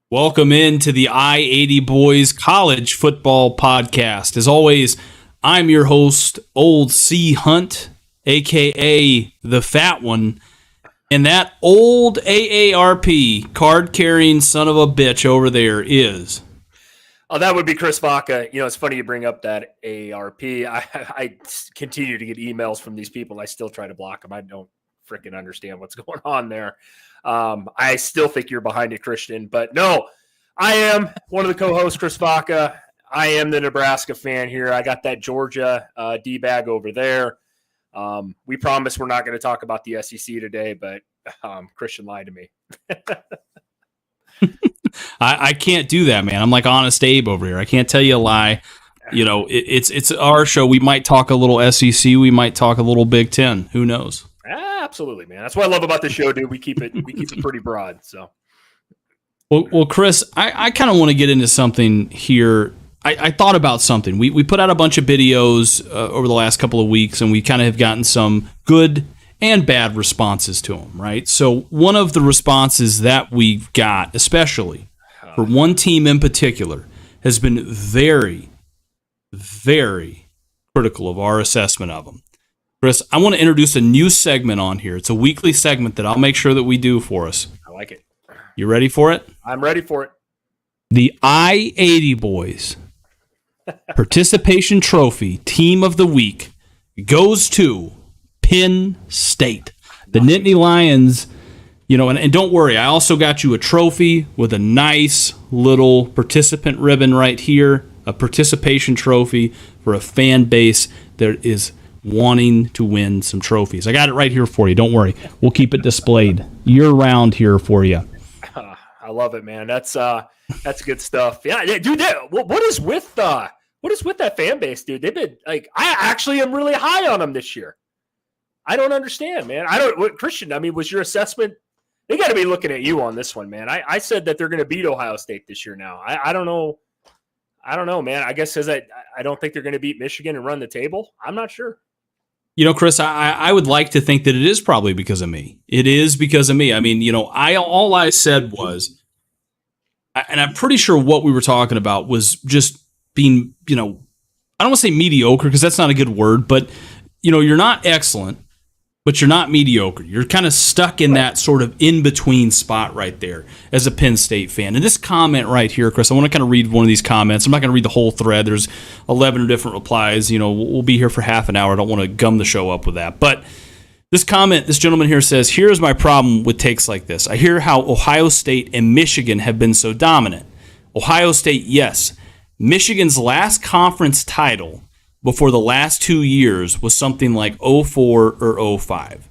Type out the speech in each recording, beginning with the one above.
Welcome into the I-80 Boys College Football Podcast. As always, I'm your host, Old C. Hunt, a.k.a. The Fat One, and that old AARP card-carrying son of a bitch over there is... Oh, that would be Chris Vaca. You know, it's funny you bring up that AARP. I continue to get emails from these people. I still try to block them. I don't freaking understand what's going on there. I still think you're behind it, Christian. But no, I am one of the co-hosts, Chris Vaca. I am the Nebraska fan here. I got that Georgia D-bag over there. We promise we're not going to talk about the SEC today, but Christian lied to me. I can't do that, man. I'm like Honest Abe over here. I can't tell you a lie. You know, it's our show. We might talk a little SEC. We might talk a little Big Ten. Who knows? Absolutely, man. That's what I love about the show, dude. We keep it pretty broad. So, well, Chris, I kind of want to get into something here. I thought about something. We put out a bunch of videos over the last couple of weeks, and we kind of have gotten some good and bad responses to them, right? So one of the responses that we've got, especially for one team in particular, has been very, very critical of our assessment of them. Chris, I want to introduce a new segment on here. It's a weekly segment that I'll make sure that we do for us. I like it. You ready for it? I'm ready for it. The I-80 Boys Participation Trophy Team of the Week goes to Penn State. The Nittany Lions, you know, and don't worry, I also got you a trophy with a nice little participant ribbon right here, a participation trophy for a fan base that is wanting to win some trophies. I got it right here for you. Don't worry. We'll keep it displayed year-round here for you. I love it, man. That's good stuff. Yeah, dude. What is with that fan base, dude? They've been like, I actually am really high on them this year. I don't understand, man. Christian, I mean, was your assessment? They got to be looking at you on this one, man. I said that they're going to beat Ohio State this year now. I don't know. I don't know, man. I guess I don't think they're going to beat Michigan and run the table. I'm not sure. You know, Chris, I would like to think that it is probably because of me. It is because of me. I mean, you know, all I said was, and I'm pretty sure what we were talking about was just being, you know, I don't want to say mediocre because that's not a good word, but, you know, you're not excellent, but you're not mediocre. You're kind of stuck in that sort of in-between spot right there as a Penn State fan. And this comment right here, Chris, I want to kind of read one of these comments. I'm not going to read the whole thread. There's 11 different replies. You know, we'll be here for half an hour. I don't want to gum the show up with that. But this comment, this gentleman here says, here's my problem with takes like this. I hear how Ohio State and Michigan have been so dominant. Ohio State, yes. Michigan's last conference title before the last 2 years was something like 04 or 05.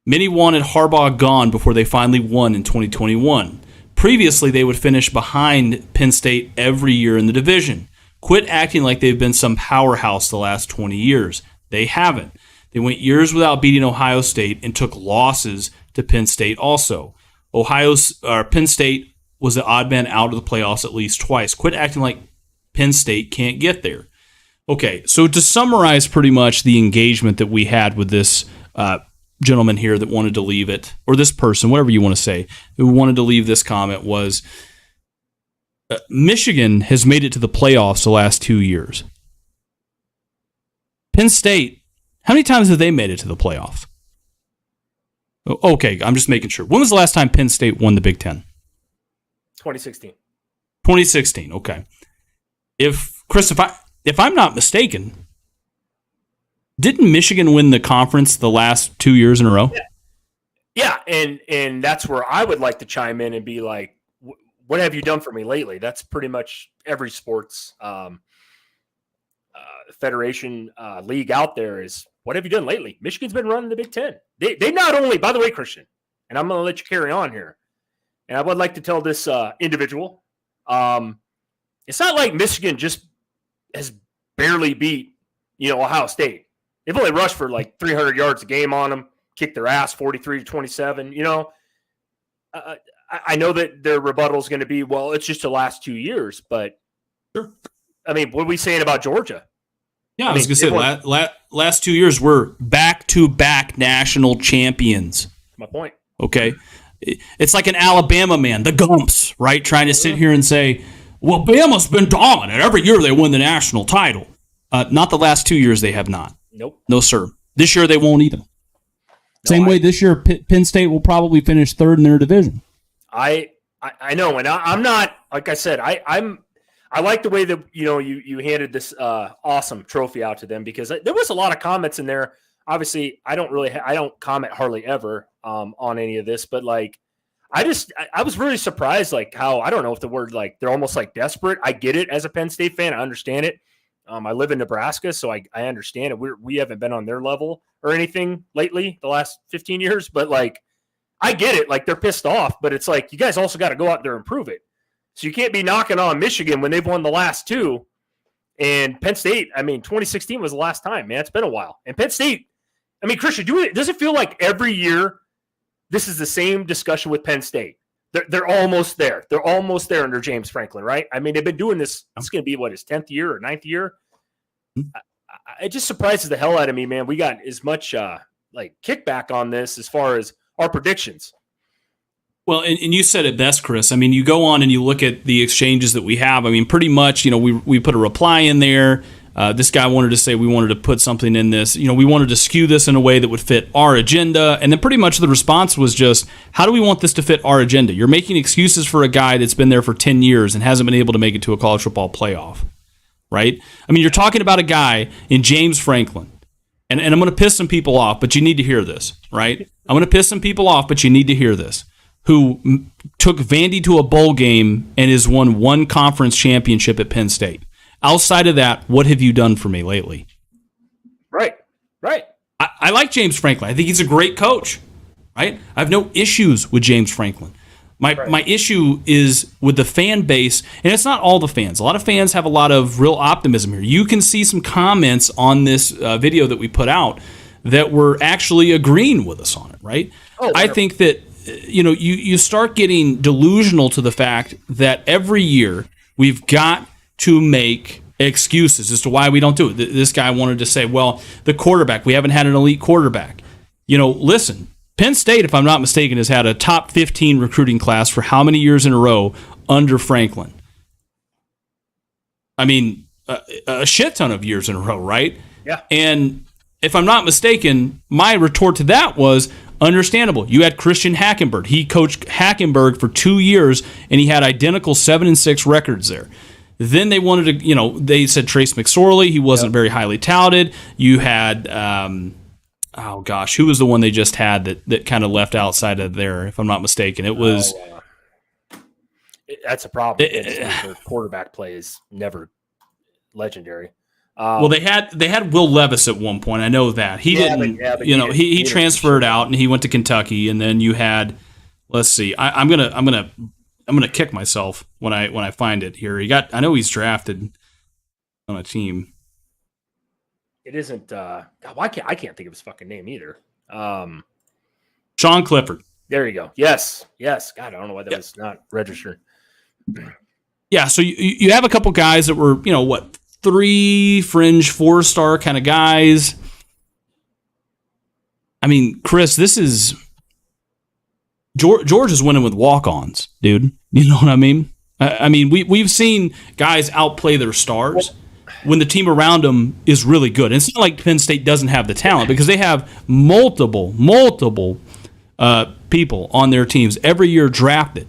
Many wanted Harbaugh gone before they finally won in 2021. Previously, they would finish behind Penn State every year in the division. Quit acting like they've been some powerhouse the last 20 years. They haven't. They went years without beating Ohio State and took losses to Penn State also. Penn State was the odd man out of the playoffs at least twice. Quit acting like Penn State can't get there. Okay, so to summarize pretty much the engagement that we had with this gentleman here that wanted to leave it, or this person, whatever you want to say, who wanted to leave this comment was, Michigan has made it to the playoffs the last 2 years. Penn State, how many times have they made it to the playoffs? Okay, I'm just making sure. When was the last time Penn State won the Big Ten? 2016. 2016, okay. Chris, if I'm not mistaken, didn't Michigan win the conference the last 2 years in a row? Yeah, and that's where I would like to chime in and be like, what have you done for me lately? That's pretty much every sports federation league out there is, what have you done lately? Michigan's been running the Big Ten. They not only, by the way, Christian, and I'm going to let you carry on here, and I would like to tell this individual, it's not like Michigan just has barely beat, Ohio State. They've only rushed for like 300 yards a game on them, kicked their ass 43-27. I know that their rebuttal is going to be, well, it's just the last 2 years, but sure. I mean, what are we saying about Georgia? Yeah, I was going to say, last 2 years, we're back-to-back national champions. My point. Okay. it's like an Alabama man, the Gumps, right? Trying to sit here and say, well, Bama's been dominant. Every year they win the national title. Not the last 2 years they have not. Nope. No, sir. This year they won't either. Same way this year, Penn State will probably finish third in their division. I know, and I'm not, like I said, I like the way that you handed this awesome trophy out to them, because there was a lot of comments in there. Obviously, I don't comment hardly ever on any of this, but like I was really surprised, like how, I don't know if the word, like they're almost like desperate. I get it as a Penn State fan, I understand it. I live in Nebraska, so I understand it. We haven't been on their level or anything lately the last 15 years, but like I get it. Like they're pissed off, but it's like you guys also got to go out there and prove it. So you can't be knocking on Michigan when they've won the last two. And Penn State, I mean, 2016 was the last time, man. It's been a while. And Penn State, I mean, Christian, does it feel like every year this is the same discussion with Penn State? They're almost there. They're almost there under James Franklin, right? I mean, they've been doing this. It's going to be, his 10th year or 9th year? It just surprises the hell out of me, man. We got as much like kickback on this as far as our predictions. Well, and you said it best, Chris. I mean, you go on and you look at the exchanges that we have. I mean, pretty much, we put a reply in there. This guy wanted to say we wanted to put something in this. We wanted to skew this in a way that would fit our agenda. And then pretty much the response was just, how do we want this to fit our agenda? You're making excuses for a guy that's been there for 10 years and hasn't been able to make it to a college football playoff, right? I mean, you're talking about a guy in James Franklin. And I'm going to piss some people off, but you need to hear this, right? I'm going to piss some people off, but you need to hear this. Who took Vandy to a bowl game and has won one conference championship at Penn State. Outside of that, what have you done for me lately? Right. I like James Franklin. I think he's a great coach, right? I have no issues with James Franklin. My issue is with the fan base, and it's not all the fans. A lot of fans have a lot of real optimism here. You can see some comments on this video that we put out that were actually agreeing with us on it, right? I think that you start getting delusional to the fact that every year we've got to make excuses as to why we don't do it. This guy wanted to say, well, the quarterback, we haven't had an elite quarterback. Listen, Penn State, if I'm not mistaken, has had a top 15 recruiting class for how many years in a row under Franklin? I mean, a shit ton of years in a row, right? Yeah. And if I'm not mistaken, my retort to that was, understandable. You had Christian Hackenberg. He coached Hackenberg for 2 years, and he had identical 7-6 records there. Then they wanted to, they said Trace McSorley. He wasn't very highly touted. You had, who was the one they just had that kind of left outside of there, if I'm not mistaken? It was... that's a problem. Their quarterback play is never legendary. Well, they had Will Levis at one point. I know that he didn't. He transferred out and he went to Kentucky. And then you had, let's see, I'm gonna kick myself when I find it here. I know he's drafted on a team. It isn't. I can't think of his fucking name either. Sean Clifford. There you go. Yes. God, I don't know why that was not registered. Yeah. So you have a couple guys that were 3 fringe 4-star kind of guys. I mean, Chris, this is George is winning with walk-ons, dude. You know what I mean? I mean, we've seen guys outplay their stars when the team around them is really good. And it's not like Penn State doesn't have the talent, because they have multiple people on their teams every year drafted.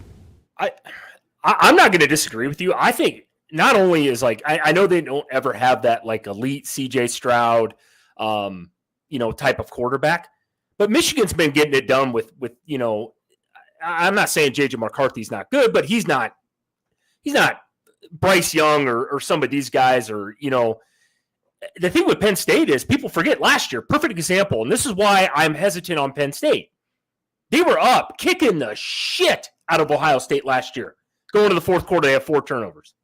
I'm not going to disagree with you. I think not only is I know they don't ever have that like elite CJ Stroud, type of quarterback, but Michigan's been getting it done with I'm not saying JJ McCarthy's not good, but he's not Bryce Young or some of these guys, or the thing with Penn State is people forget last year, perfect example. And this is why I'm hesitant on Penn State. They were up kicking the shit out of Ohio State last year. Going to the fourth quarter, they have 4 turnovers.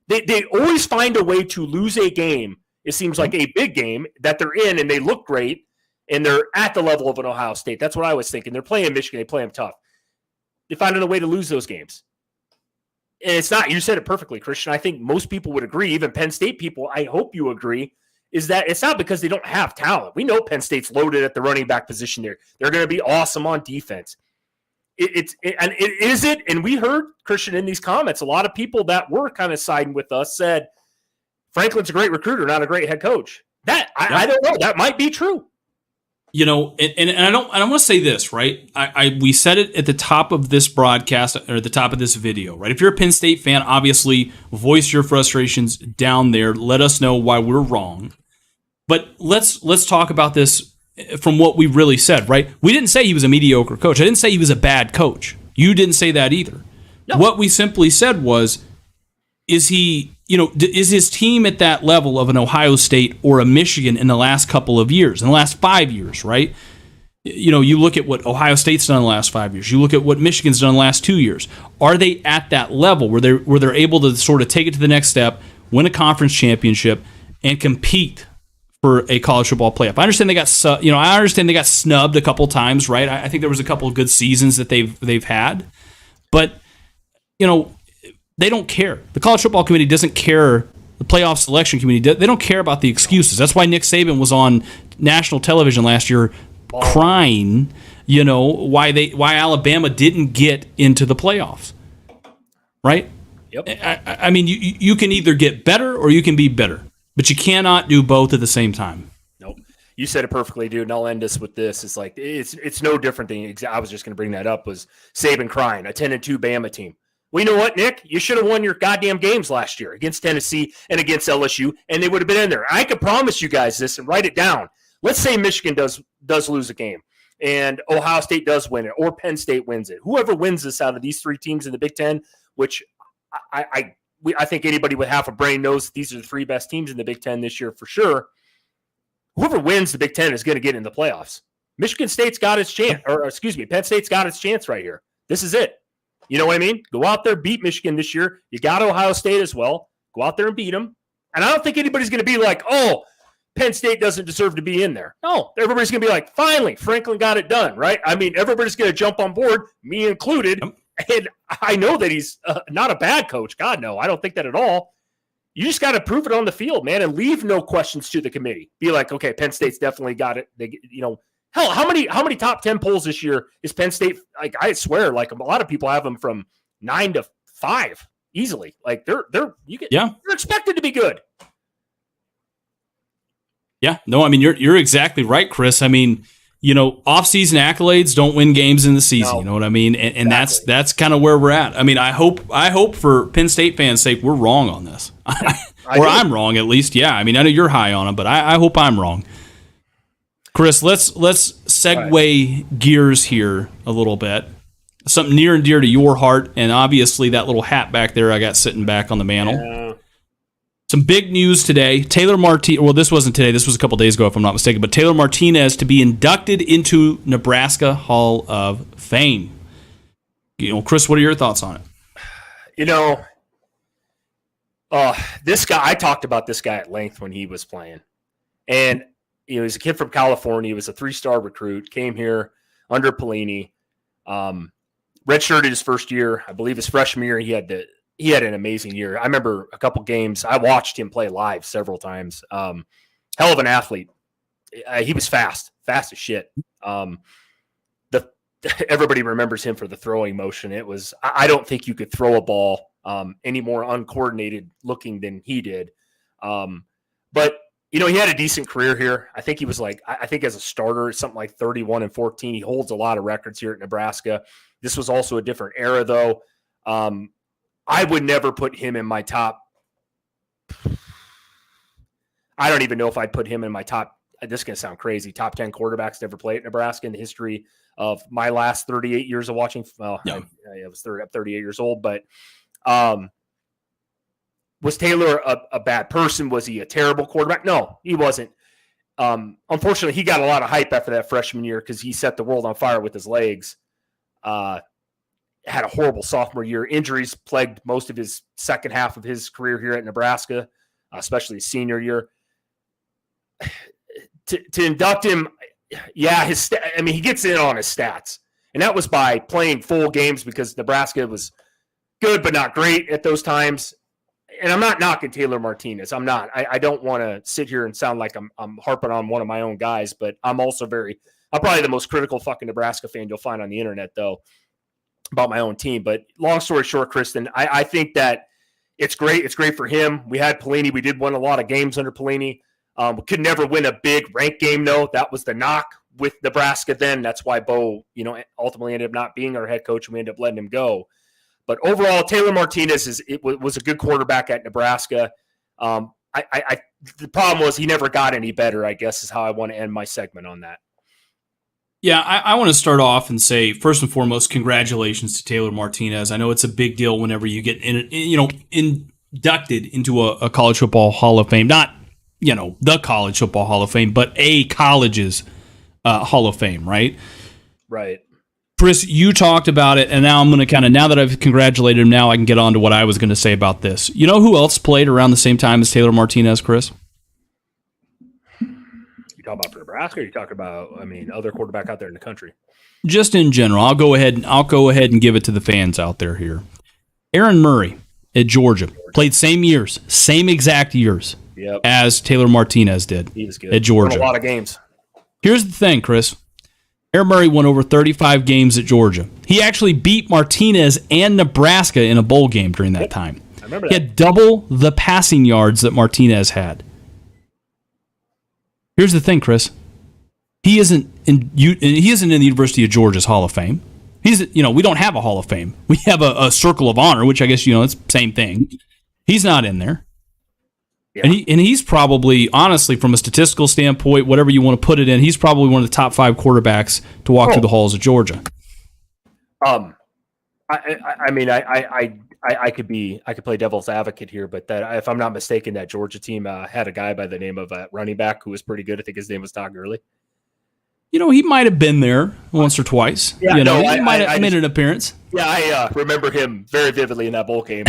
They always find a way to lose a game. It seems like a big game that they're in, and they look great, and they're at the level of an Ohio State. That's what I was thinking. They're playing Michigan. They play them tough. They find a way to lose those games. And it's not, you said it perfectly, Christian. I think most people would agree, even Penn State people, I hope you agree, is that it's not because they don't have talent. We know Penn State's loaded at the running back position there. They're going to be awesome on defense. Is it? And we heard, Christian, in these comments, a lot of people that were kind of siding with us said Franklin's a great recruiter, not a great head coach. I don't know. That might be true. You know, and I want to say this, right? We said it at the top of this broadcast or at the top of this video, right? If you're a Penn State fan, obviously voice your frustrations down there. Let us know why we're wrong. But let's talk about this from what we really said, right? We didn't say he was a mediocre coach. I didn't say he was a bad coach. You didn't say that either. No. What we simply said was, is his team at that level of an Ohio State or a Michigan in the last couple of years, in the last 5 years, right? You know, you look at what Ohio State's done in the last 5 years. You look at what Michigan's done in the last 2 years. Are they at that level where they're able to sort of take it to the next step, win a conference championship, and compete for a college football playoff? I understand they got snubbed a couple times, right? I think there was a couple of good seasons that they've had, but you know, they don't care. The college football committee doesn't care. The playoff selection committee, they don't care about the excuses. That's why Nick Saban was on national television last year crying, you know, why Alabama didn't get into the playoffs. Right? Yep. I mean, you can either get better or you can be better, but you cannot do both at the same time. Nope. You said it perfectly, dude, and I'll end us with this. It's like it's no different than I was just going to bring that up, was Saban crying, a 10-2 Bama team. Well, you know what, Nick? You should have won your goddamn games last year against Tennessee and against LSU, and they would have been in there. I can promise you guys this, and write it down. Let's say Michigan does lose a game, and Ohio State does win it, or Penn State wins it. Whoever wins this out of these three teams in the Big Ten, which I think anybody with half a brain knows that these are the three best teams in the Big Ten this year for sure. Whoever wins the Big Ten is going to get in the playoffs. Michigan State's got its chance, Penn State's got its chance right here. This is it. You know what I mean? Go out there, beat Michigan this year. You got Ohio State as well. Go out there and beat them. And I don't think anybody's going to be like, oh, Penn State doesn't deserve to be in there. No, everybody's going to be like, finally, Franklin got it done, right? I mean, everybody's going to jump on board, me included. And I know that he's not a bad coach. God, no, I don't think that at all. You just got to prove it on the field, man, and leave no questions to the committee. Be like, okay, Penn State's definitely got it. They, you know, hell, how many top 10 polls this year is Penn State? Like, I swear, like a lot of people have them from 9 to 5 easily. Like they're expected to be good. Yeah, no, I mean you're exactly right, Chris. I mean, you know, off-season accolades don't win games in the season. No, you know what I mean? And exactly. that's kind of where we're at. I mean, I hope for Penn State fans' sake we're wrong on this, or I'm wrong at least. Yeah, I mean, I know you're high on them, but I hope I'm wrong. Chris, let's segue gears here a little bit. Something near and dear to your heart, and obviously that little hat back there I got sitting back on the mantle. Yeah. Some big news today. Taylor Martinez, well, this wasn't today. This was a couple days ago, if I'm not mistaken. But Taylor Martinez to be inducted into Nebraska Hall of Fame. You know, Chris, what are your thoughts on it? You know, this guy, I talked about this guy at length when he was playing. And you know, he's a kid from California. He was a 3-star recruit, came here under Pelini, redshirted his first year. I believe his freshman year, he had an amazing year. I remember a couple games. I watched him play live several times. Hell of an athlete. He was fast as shit. Everybody remembers him for the throwing motion. It was, I don't think you could throw a ball any more uncoordinated looking than he did. But you know, he had a decent career here. I think he was I think as a starter, something like 31-14. He holds a lot of records here at Nebraska. This was also a different era, though. I would never put him in my top. I don't even know if I'd put him in my top. This is going to sound crazy. Top 10 quarterbacks to ever play at Nebraska in the history of my last 38 years of watching. Well, yeah. I was 38 years old, but was Taylor a bad person? Was he a terrible quarterback? No, he wasn't. Unfortunately, he got a lot of hype after that freshman year because he set the world on fire with his legs. Had a horrible sophomore year. Injuries plagued most of his second half of his career here at Nebraska, especially his senior year. To induct him, yeah, he gets in on his stats. And that was by playing full games because Nebraska was good but not great at those times. And I'm not knocking Taylor Martinez. I'm not. I don't want to sit here and sound like I'm harping on one of my own guys, but I'm also I'm probably the most critical fucking Nebraska fan you'll find on the internet, though. about my own team. But long story short, Kristen, I think that it's great. It's great for him. We had Pelini. We did win a lot of games under Pelini. We could never win a big ranked game, though. That was the knock with Nebraska then. That's why Bo, ultimately ended up not being our head coach, and we ended up letting him go. But overall, Taylor Martinez was a good quarterback at Nebraska. The problem was he never got any better, I guess, is how I want to end my segment on that. Yeah, I want to start off and say, first and foremost, congratulations to Taylor Martinez. I know it's a big deal whenever you get inducted into a college football Hall of Fame. Not, the College Football Hall of Fame, but a college's Hall of Fame, right? Right. Chris, you talked about it, and now I'm going to now that I've congratulated him, now I can get on to what I was going to say about this. You know who else played around the same time as Taylor Martinez, Chris? You talking about for Nebraska, or you talking about, other quarterback out there in the country? Just in general. I'll go ahead and give it to the fans out there here. Aaron Murray at Georgia played same exact years as Taylor Martinez did. He was good at Georgia. Won a lot of games. Here's the thing, Chris. Aaron Murray won over 35 games at Georgia. He actually beat Martinez and Nebraska in a bowl game during that time. I remember that. He had double the passing yards that Martinez had. Here's the thing, Chris. He isn't in the University of Georgia's Hall of Fame. We don't have a Hall of Fame. We have a Circle of Honor, which I guess it's the same thing. He's not in there. Yeah. And he's probably, honestly, from a statistical standpoint, whatever you want to put it in, he's probably one of the top 5 quarterbacks to walk through the halls of Georgia. I could play devil's advocate here, but that if I'm not mistaken, that Georgia team had a guy by the name of running back who was pretty good. I think his name was Todd Gurley. He might have been there once or twice. Yeah, he might have made an appearance. Yeah, I remember him very vividly in that bowl game,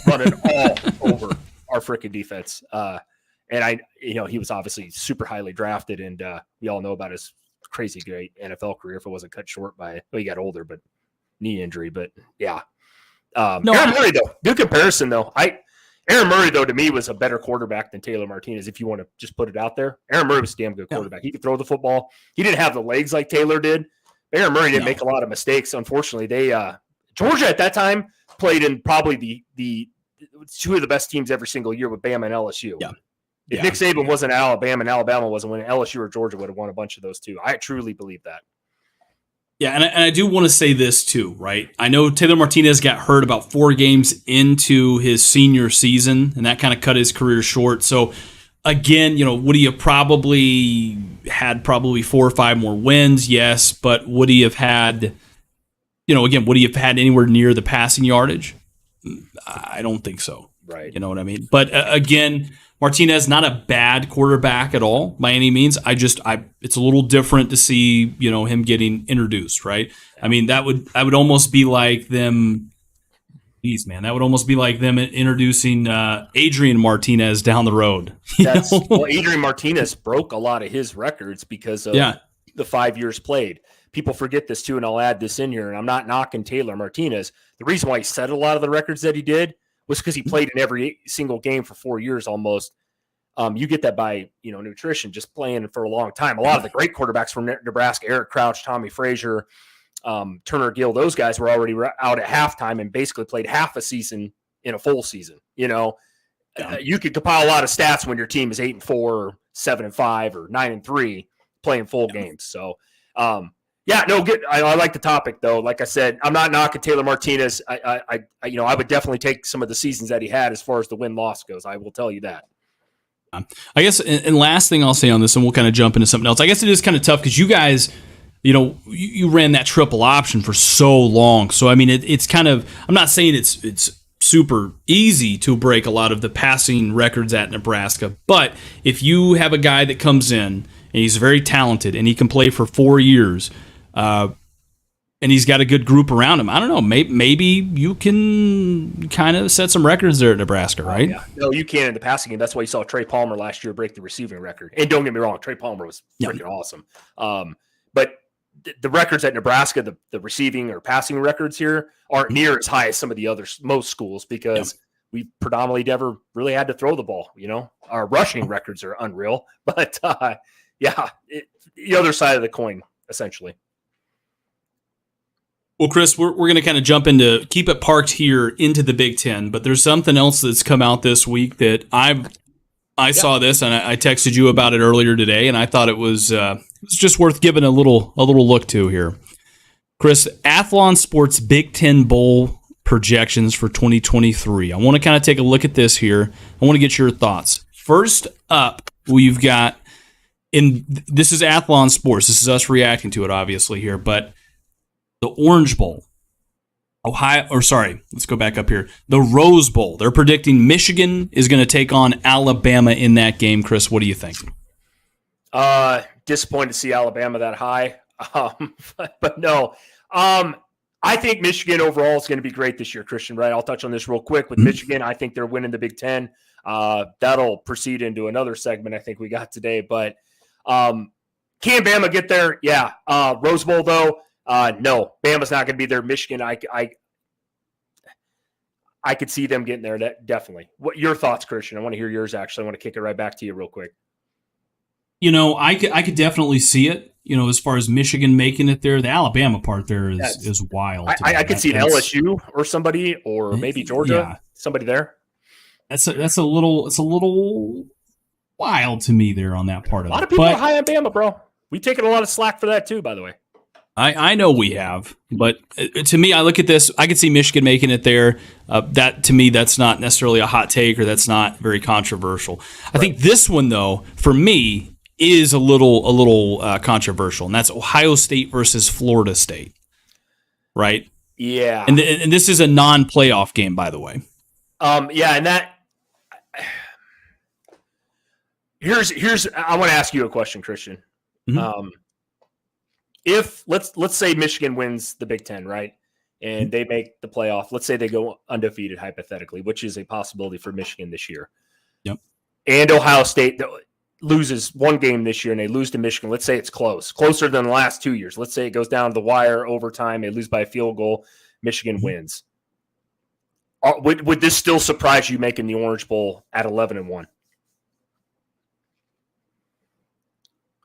running all over our freaking defense. And he was obviously super highly drafted, and we all know about his crazy great NFL career if it wasn't cut short he got older, but knee injury. But yeah. Aaron Murray, though, good comparison, though. Aaron Murray, though, to me was a better quarterback than Taylor Martinez, if you want to just put it out there. Aaron Murray was a damn good quarterback. He could throw the football. He didn't have the legs like Taylor did. Aaron Murray didn't make a lot of mistakes. Unfortunately, Georgia at that time played in probably the 2 of the best teams every single year with Bama and LSU. Yeah. If Nick Saban wasn't at Alabama and Alabama wasn't winning, LSU or Georgia would have won a bunch of those too. I truly believe that. Yeah, and I do want to say this too, right? I know Taylor Martinez got hurt about 4 games into his senior season, and that kind of cut his career short. So, again, would he have probably had 4 or 5 more wins? Yes, but would he have had, would he have had anywhere near the passing yardage? I don't think so. Right. You know what I mean? But again, Martinez, not a bad quarterback at all by any means. It's a little different to see, him getting introduced, right? I mean, that would almost be like them. Geez, man, that would almost be like them introducing Adrian Martinez down the road. Well, Adrian Martinez broke a lot of his records because of the 5 years played. People forget this too, and I'll add this in here, and I'm not knocking Taylor Martinez. The reason why he set a lot of the records that he did was because he played in every single game for 4 years almost. You get that by, nutrition, just playing for a long time. A lot of the great quarterbacks from Nebraska, Eric Crouch, Tommy Frazier, Turner Gill, those guys were already out at halftime and basically played half a season in a full season. You could compile a lot of stats when your team is 8-4 or 7-5 or 9-3 playing full games. So, good. I like the topic though. Like I said, I'm not knocking Taylor Martinez. I would definitely take some of the seasons that he had as far as the win-loss goes. I will tell you that. I guess, and last thing I'll say on this, and we'll kind of jump into something else. I guess it is kind of tough because you guys, you ran that triple option for so long. So I mean, it's kind of. I'm not saying it's super easy to break a lot of the passing records at Nebraska, but if you have a guy that comes in and he's very talented and he can play for 4 years. And he's got a good group around him. I don't know. Maybe you can kind of set some records there at Nebraska, right? Yeah. No, you can in the passing game. That's why you saw Trey Palmer last year break the receiving record. And don't get me wrong, Trey Palmer was freaking awesome. But the records at Nebraska, the receiving or passing records here aren't near as high as some of the other most schools because we predominantly never really had to throw the ball. Our rushing records are unreal. But the other side of the coin, essentially. Well, Chris, we're going to kind of jump into keep it parked here into the Big Ten, but there's something else that's come out this week that I saw this and I texted you about it earlier today, and I thought it was just worth giving a little look to here. Chris, Athlon Sports Big Ten Bowl projections for 2023. I want to kind of take a look at this here. I want to get your thoughts. First up, we've got this is Athlon Sports. This is us reacting to it, obviously here, but the Orange Bowl, let's go back up here. The Rose Bowl. They're predicting Michigan is going to take on Alabama in that game. Chris, what do you think? Disappointed to see Alabama that high, but no. I think Michigan overall is going to be great this year, Christian, right? I'll touch on this real quick. With Michigan, I think they're winning the Big Ten. That'll proceed into another segment I think we got today. But can Bama get there? Yeah. Rose Bowl, though, no. Bama's not going to be there. Michigan, I could see them getting there, definitely. What your thoughts, Christian? I want to hear yours, actually. I want to kick it right back to you real quick. I could definitely see it. As far as Michigan making it there, the Alabama part there is wild. I could see an LSU or somebody, or maybe Georgia, somebody there. It's a little wild to me there on that part of it. A lot of people are high on Bama, bro. We've taken a lot of slack for that too, by the way. I know we have, but to me, I look at this, I could see Michigan making it there. That to me, that's not necessarily a hot take, or that's not very controversial. I think this one, though, for me, is a little controversial, and that's Ohio State versus Florida State, right? Yeah. And this is a non-playoff game, by the way. Yeah, and that here's I want to ask you a question, Christian. Mm-hmm. If let's say Michigan wins the Big Ten, right, and they make the playoff, let's say they go undefeated hypothetically, which is a possibility for Michigan this year. Yep. And Ohio State loses one game this year and they lose to Michigan. Let's say it's closer than the last 2 years. Let's say it goes down to the wire, overtime, they lose by a field goal, Michigan wins. Would this still surprise you making the Orange Bowl at 11-1?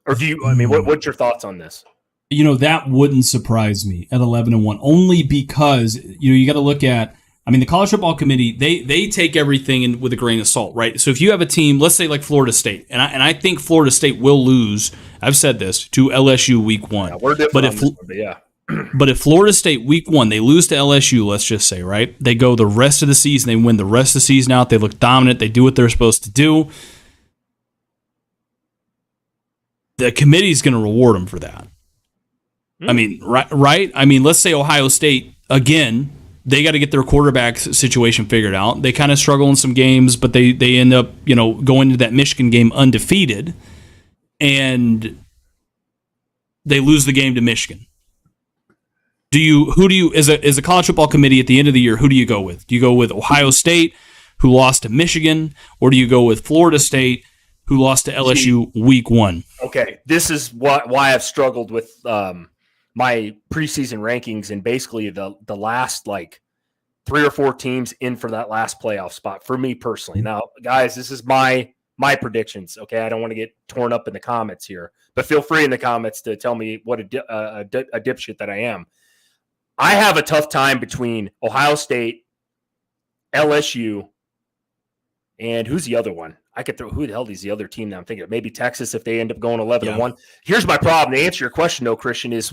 Or what's your thoughts on this? That wouldn't surprise me at 11-1, only because, you got to look at, the College Football Committee, they take everything in with a grain of salt, right? So if you have a team, let's say like Florida State, and I think Florida State will lose, I've said this, to LSU week 1. Yeah, we're different on this one, but yeah. But if Florida State week 1, they lose to LSU, let's just say, right? They go the rest of the season, they win the rest of the season out, they look dominant, they do what they're supposed to do. The committee's going to reward them for that. Right? Let's say Ohio State, again, they got to get their quarterback situation figured out. They kind of struggle in some games, but they end up, going into that Michigan game undefeated, and they lose the game to Michigan. As a College Football Committee at the end of the year, who do you go with? Do you go with Ohio State, who lost to Michigan, or do you go with Florida State, who lost to LSU week 1? Okay, this is why I've struggled with my preseason rankings, and basically the last 3 or 4 teams in for that last playoff spot for me personally. Now, guys, this is my predictions. Okay, I don't want to get torn up in the comments here, but feel free in the comments to tell me what a dipshit that I am. I have a tough time between Ohio State, LSU, and who's the other one? I could throw who the hell is the other team that I'm thinking of? Maybe Texas if they end up going 11-1. Here's my problem. To answer your question, though, Christian, is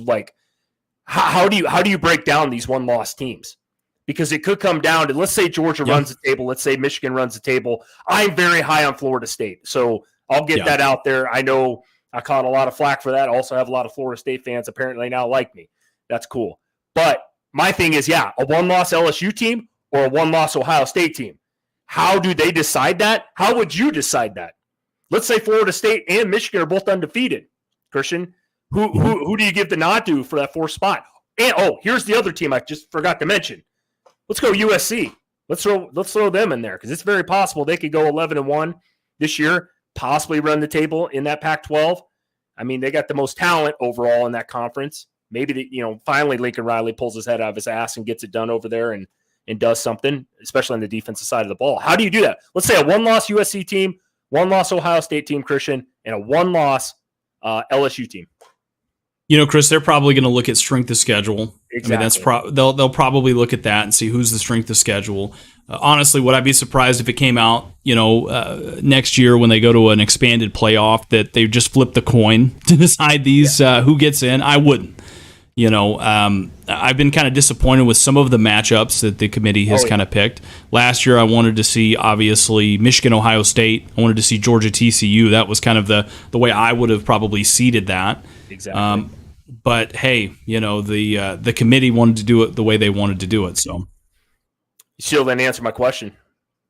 how do you break down these one-loss teams? Because it could come down to, let's say Georgia runs the table, let's say Michigan runs the table. I'm very high on Florida State, so I'll get that out there. I know I caught a lot of flack for that. I also have a lot of Florida State fans apparently now like me. That's cool. But my thing is, a one-loss LSU team or a one-loss Ohio State team. How do they decide that? How would you decide that? Let's say Florida State and Michigan are both undefeated. Christian, who do you give the nod to for that 4th spot? And here's the other team I just forgot to mention. Let's go USC. Let's throw them in there because it's very possible they could go 11-1 this year, possibly run the table in that Pac-12. They got the most talent overall in that conference. Maybe finally Lincoln Riley pulls his head out of his ass and gets it done over there and does something, especially on the defensive side of the ball. How do you do that? Let's say a one-loss USC team, one-loss Ohio State team, Christian, and a one-loss LSU team. Chris, they're probably going to look at strength of schedule. Exactly. I mean, they'll probably look at that and see who's the strength of schedule. Honestly, would I be surprised if it came out, next year when they go to an expanded playoff that they just flip the coin to decide these who gets in? I wouldn't. I've been kind of disappointed with some of the matchups that the committee has kind of picked. Last year, I wanted to see, obviously, Michigan, Ohio State. I wanted to see Georgia, TCU. That was kind of the way I would have probably seeded that. Exactly. But hey, the committee wanted to do it the way they wanted to do it. So, you still didn't answer my question.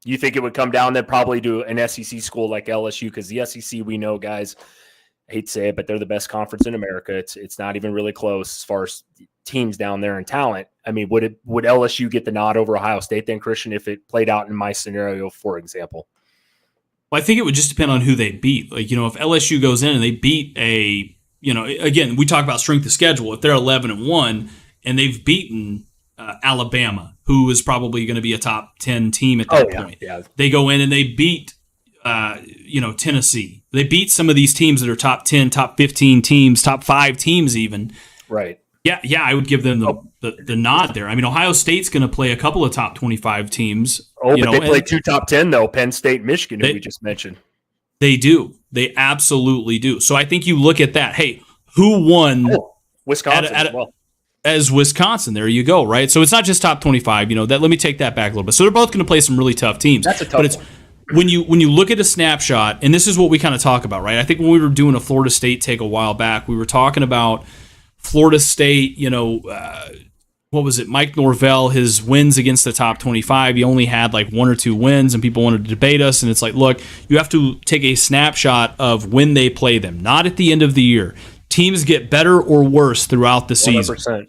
You think it would come down then probably to an SEC school like LSU? Because the SEC, we know, guys, I hate to say it, but they're the best conference in America. It's not even really close as far as teams down there and talent. I mean, would LSU get the nod over Ohio State then, Christian, if it played out in my scenario, for example? Well, I think it would just depend on who they beat. Like, if LSU goes in and they beat again, we talk about strength of schedule. If they're 11-1 and they've beaten Alabama, who is probably going to be a top 10 team at that point. Yeah. They go in and they beat, Tennessee. They beat some of these teams that are top 10, top 15 teams, top 5 teams even. Right. Yeah, I would give them the nod there. I mean, Ohio State's going to play a couple of top 25 teams. But they play 2 top 10, though, Penn State, Michigan, who we just mentioned. They do. They absolutely do. So I think you look at that. Hey, who won? Wisconsin as well. As Wisconsin, there you go, right? So it's not just top 25. Let me take that back a little bit. So they're both going to play some really tough teams. That's a tough one. When you look at a snapshot, and this is what we kind of talk about, right? I think when we were doing a Florida State take a while back, we were talking about Florida State, what was it? Mike Norvell, his wins against the top 25, he only had like 1 or 2 wins, and people wanted to debate us. And it's like, look, you have to take a snapshot of when they play them, not at the end of the year. Teams get better or worse throughout the season. 100%.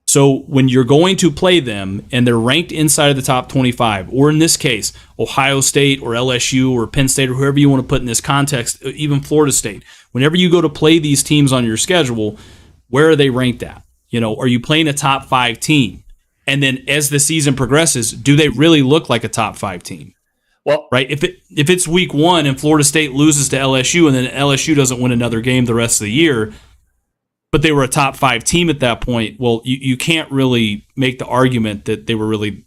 So when you're going to play them and they're ranked inside of the top 25, or in this case, Ohio State or LSU or Penn State or whoever you want to put in this context, even Florida State, whenever you go to play these teams on your schedule, where are they ranked at? Are you playing a top 5 team? And then as the season progresses, do they really look like a top 5 team? Well, right. If it's week 1 and Florida State loses to LSU and then LSU doesn't win another game the rest of the year, but they were a top 5 team at that point, well, you can't really make the argument that they were really,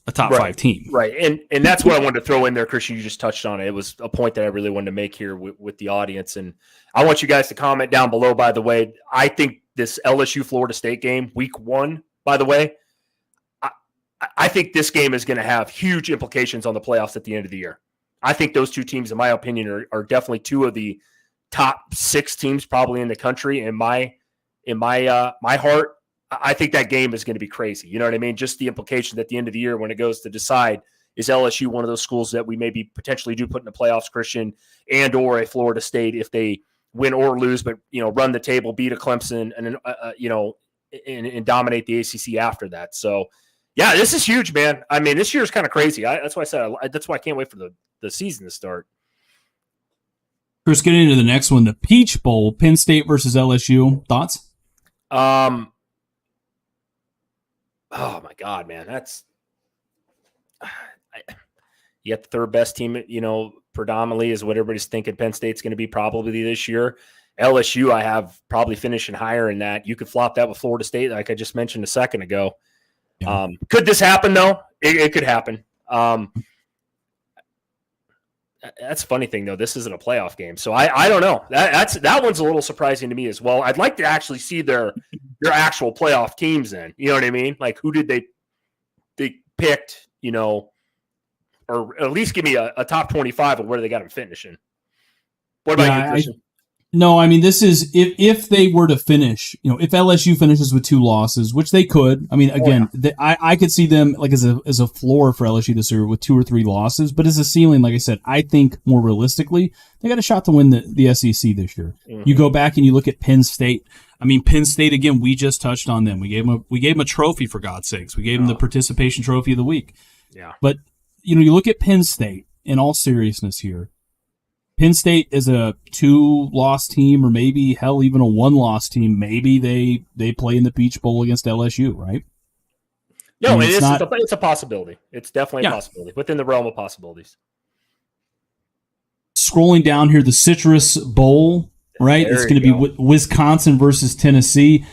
a top 5 team. Right. And that's what I wanted to throw in there, Christian. You just touched on it. It was a point that I really wanted to make here with the audience. And I want you guys to comment down below, by the way. I think this LSU Florida State game, week 1, by the way, I think this game is going to have huge implications on the playoffs at the end of the year. I think those 2 teams, in my opinion, are definitely 2 of the top 6 teams probably in the country. In my heart, I think that game is going to be crazy. You know what I mean? Just the implications at the end of the year when it goes to decide, is LSU one of those schools that we maybe potentially do put in the playoffs, Christian, and or a Florida State if they win or lose, but run the table, beat a Clemson, and and dominate the ACC after that. So, yeah, this is huge, man. I mean, this year is kind of crazy. That's why I said that's why I can't wait for the season to start. Chris, getting into the next one, the Peach Bowl, Penn State versus LSU. Thoughts? Oh my God, man, that's you got the 3rd best team. Predominantly is what everybody's thinking Penn State's going to be probably this year. LSU, I have probably finishing higher in that. You could flop that with Florida State, like I just mentioned a second ago. Yeah. Could this happen though? It could happen. That's a funny thing though. This isn't a playoff game, so I don't know. That one's a little surprising to me as well. I'd like to actually see their actual playoff teams in. You know what I mean? Like who did they picked? Or at least give me a top 25 of where they got them finishing. What about you, Christian? No, I mean, this is if they were to finish, if LSU finishes with 2 losses, which they could. I mean, again, I could see them like as a floor for LSU this year with 2 or 3 losses, but as a ceiling, like I said, I think more realistically, they got a shot to win the SEC this year. Mm-hmm. You go back and you look at Penn State. I mean, Penn State again. We just touched on them. We gave them a trophy, for God's sakes. We gave them the participation trophy of the week. Yeah, but you look at Penn State. In all seriousness, here. Penn State is a 2-loss team, or maybe hell, even a 1-loss team. Maybe they play in the Peach Bowl against LSU, right? No, it's a possibility. It's definitely a possibility within the realm of possibilities. Scrolling down here, the Citrus Bowl. right? There It's going to you be Wisconsin versus Tennessee.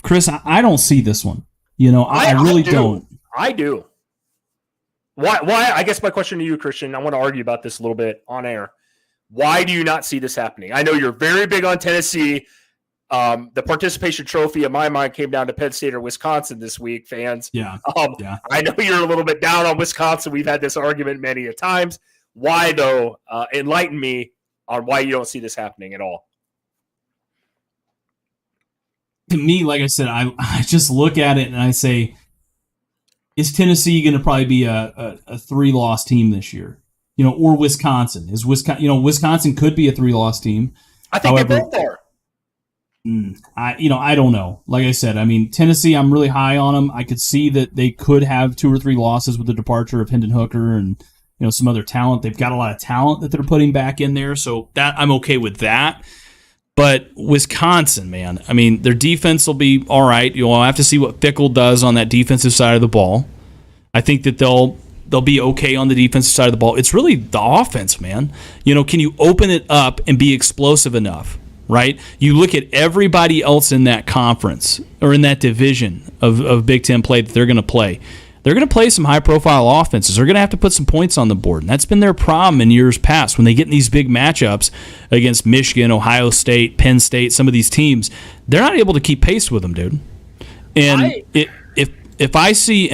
Chris, I don't see this one. You know, I really don't. I do. Why? I guess my question to you, Christian, I want to argue about this a little bit on air. Why do you not see this happening? I know you're very big on Tennessee. The participation trophy, in my mind, came down to Penn State or Wisconsin this week, fans. Yeah. I know you're a little bit down on Wisconsin. We've had this argument many a times. Why, though? Enlighten me on why you don't see this happening at all. To me, like I said, I just look at it and I say, is Tennessee going to probably be a 3-loss team this year? You know, or Wisconsin? Is Wisconsin? You know, Wisconsin could be a 3-loss team. I think they both are. I don't know. Like I said, I mean, Tennessee, I'm really high on them. I could see that they could have 2 or 3 losses with the departure of Hendon Hooker and some other talent. They've got a lot of talent that they're putting back in there, so that I'm okay with that. But Wisconsin, man, I mean, their defense will be all right. You'll have to see what Fickell does on that defensive side of the ball. I think that they'll be okay on the defensive side of the ball. It's really the offense, man. Can you open it up and be explosive enough, right? You look at everybody else in that conference or in that division of Big Ten play that they're going to play. They're going to play some high-profile offenses. They're going to have to put some points on the board, and that's been their problem in years past. When they get in these big matchups against Michigan, Ohio State, Penn State, some of these teams, they're not able to keep pace with them, dude. And if I see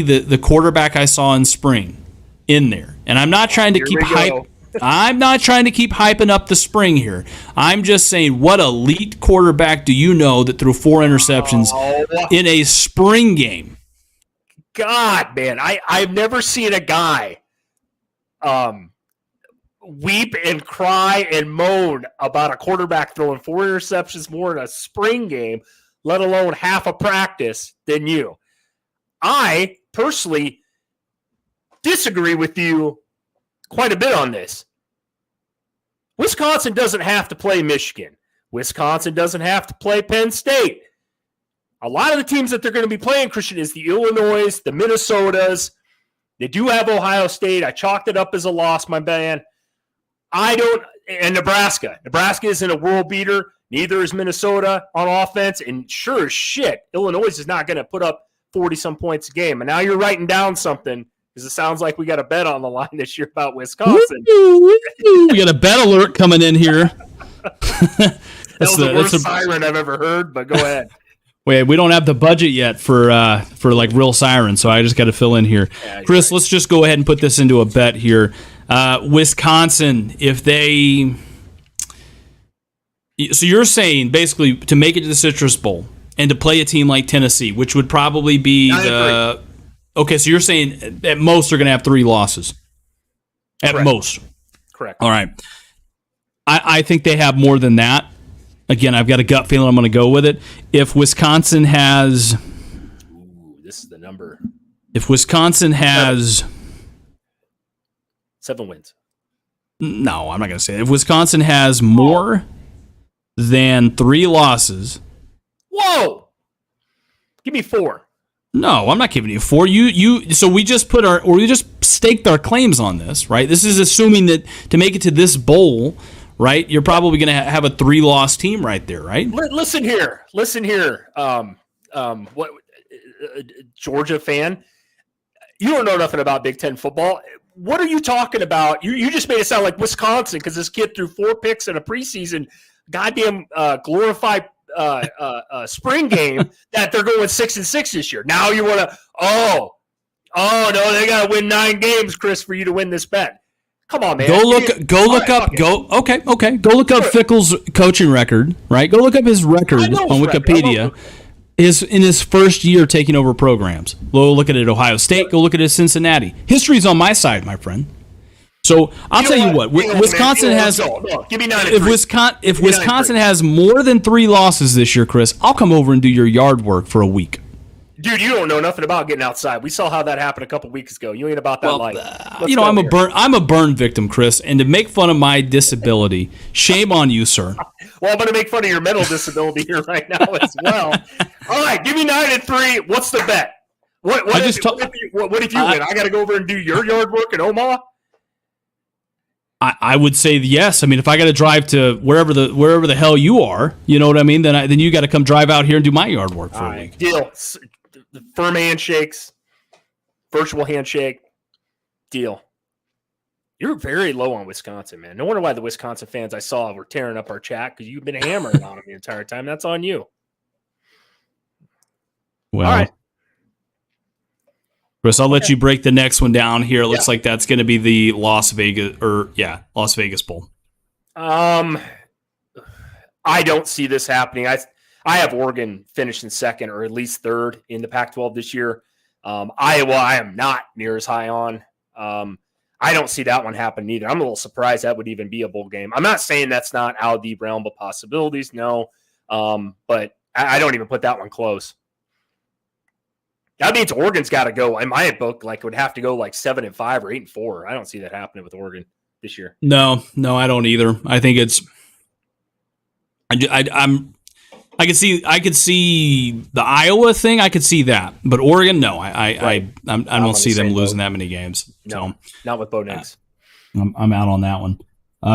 the quarterback I saw in spring in there, and I'm not trying to keep hype. I'm not trying to keep hyping up the spring here. I'm just saying, what elite quarterback do you know that threw 4 interceptions in a spring game? God, man, I've never seen a guy weep and cry and moan about a quarterback throwing 4 interceptions more in a spring game, let alone half a practice, than you. I personally disagree with you quite a bit on this. Wisconsin doesn't have to play Michigan. Wisconsin doesn't have to play Penn State. A lot of the teams that they're going to be playing, Christian, is the Illinois, the Minnesotas. They do have Ohio State. I chalked it up as a loss, my man. And Nebraska. Nebraska isn't a world beater. Neither is Minnesota on offense. And sure as shit, Illinois is not going to put up 40-some points a game. And now you're writing down something, because it sounds like we got a bet on the line this year about Wisconsin. We got a bet alert coming in here. That was the worst siren I've ever heard, but go ahead. Wait, we don't have the budget yet for like real sirens, so I just got to fill in here. Yeah, Chris, Let's just go ahead and put this into a bet here. Wisconsin, if they... So you're saying, basically, to make it to the Citrus Bowl and to play a team like Tennessee, which would probably be the... Okay, so you're saying at most they're going to have 3 losses. At Correct. Most. Correct. All right. I think they have more than that. Again, I've got a gut feeling I'm going to go with it. If Wisconsin has... Ooh, this is the number. If Wisconsin has... 7 wins. No, I'm not going to say it. If Wisconsin has more than 3 losses... Whoa! Give me 4. No, I'm not giving you 4. So we just staked our claims on this, right? This is assuming that to make it to this bowl, right? You're probably going to have a 3-loss team right there, right? Listen here. What Georgia fan? You don't know nothing about Big Ten football. What are you talking about? You just made it sound like Wisconsin because this kid threw 4 picks in a preseason, goddamn glorified spring game that they're going 6-6 this year. Now you want to? Oh no, they got to win 9 games, Chris, for you to win this bet. Come on, man. Go look up Fickell's coaching record, right? Go look up his record on Wikipedia. In his first year taking over programs. Go look at it at Ohio State. Go look at it at Cincinnati. History's on my side, my friend. So I'll tell you what. Wisconsin has. Give me 9. If Wisconsin has more than 3 losses this year, Chris, I'll come over and do your yard work for a week. Dude, you don't know nothing about getting outside. We saw how that happened a couple weeks ago. You ain't about that life. I'm a burn victim, Chris, and to make fun of my disability, shame on you, sir. Well, I'm going to make fun of your mental disability here right now as well. All right, give me 9-3. What's the bet? What if you win? I got to go over and do your yard work in Omaha? I would say yes. I mean, if I got to drive to wherever the hell you are, you know what I mean? Then you got to come drive out here and do my yard work for a week. Deal. Firm handshakes, virtual handshake, deal. You're very low on Wisconsin, man. No wonder why the Wisconsin fans I saw were tearing up our chat, because you've been hammering on them the entire time. That's on you. Well, all right. Chris, I'll let you break the next one down here. It looks like that's going to be the Las Vegas Bowl. I don't see this happening. I have Oregon finishing second or at least third in the Pac-12 this year. Iowa, I am not near as high on. I don't see that one happening either. I'm a little surprised that would even be a bowl game. I'm not saying that's not out of the realm of possibilities, no. But I don't even put that one close. That means Oregon's got to go. In my book, it would have to go 7-5 or 8-4. I don't see that happening with Oregon this year. No, I don't either. I think it's. I could see the Iowa thing. I could see that, but Oregon, no. I don't see them losing that many games. No, not with Bo Nix. I'm out on that one.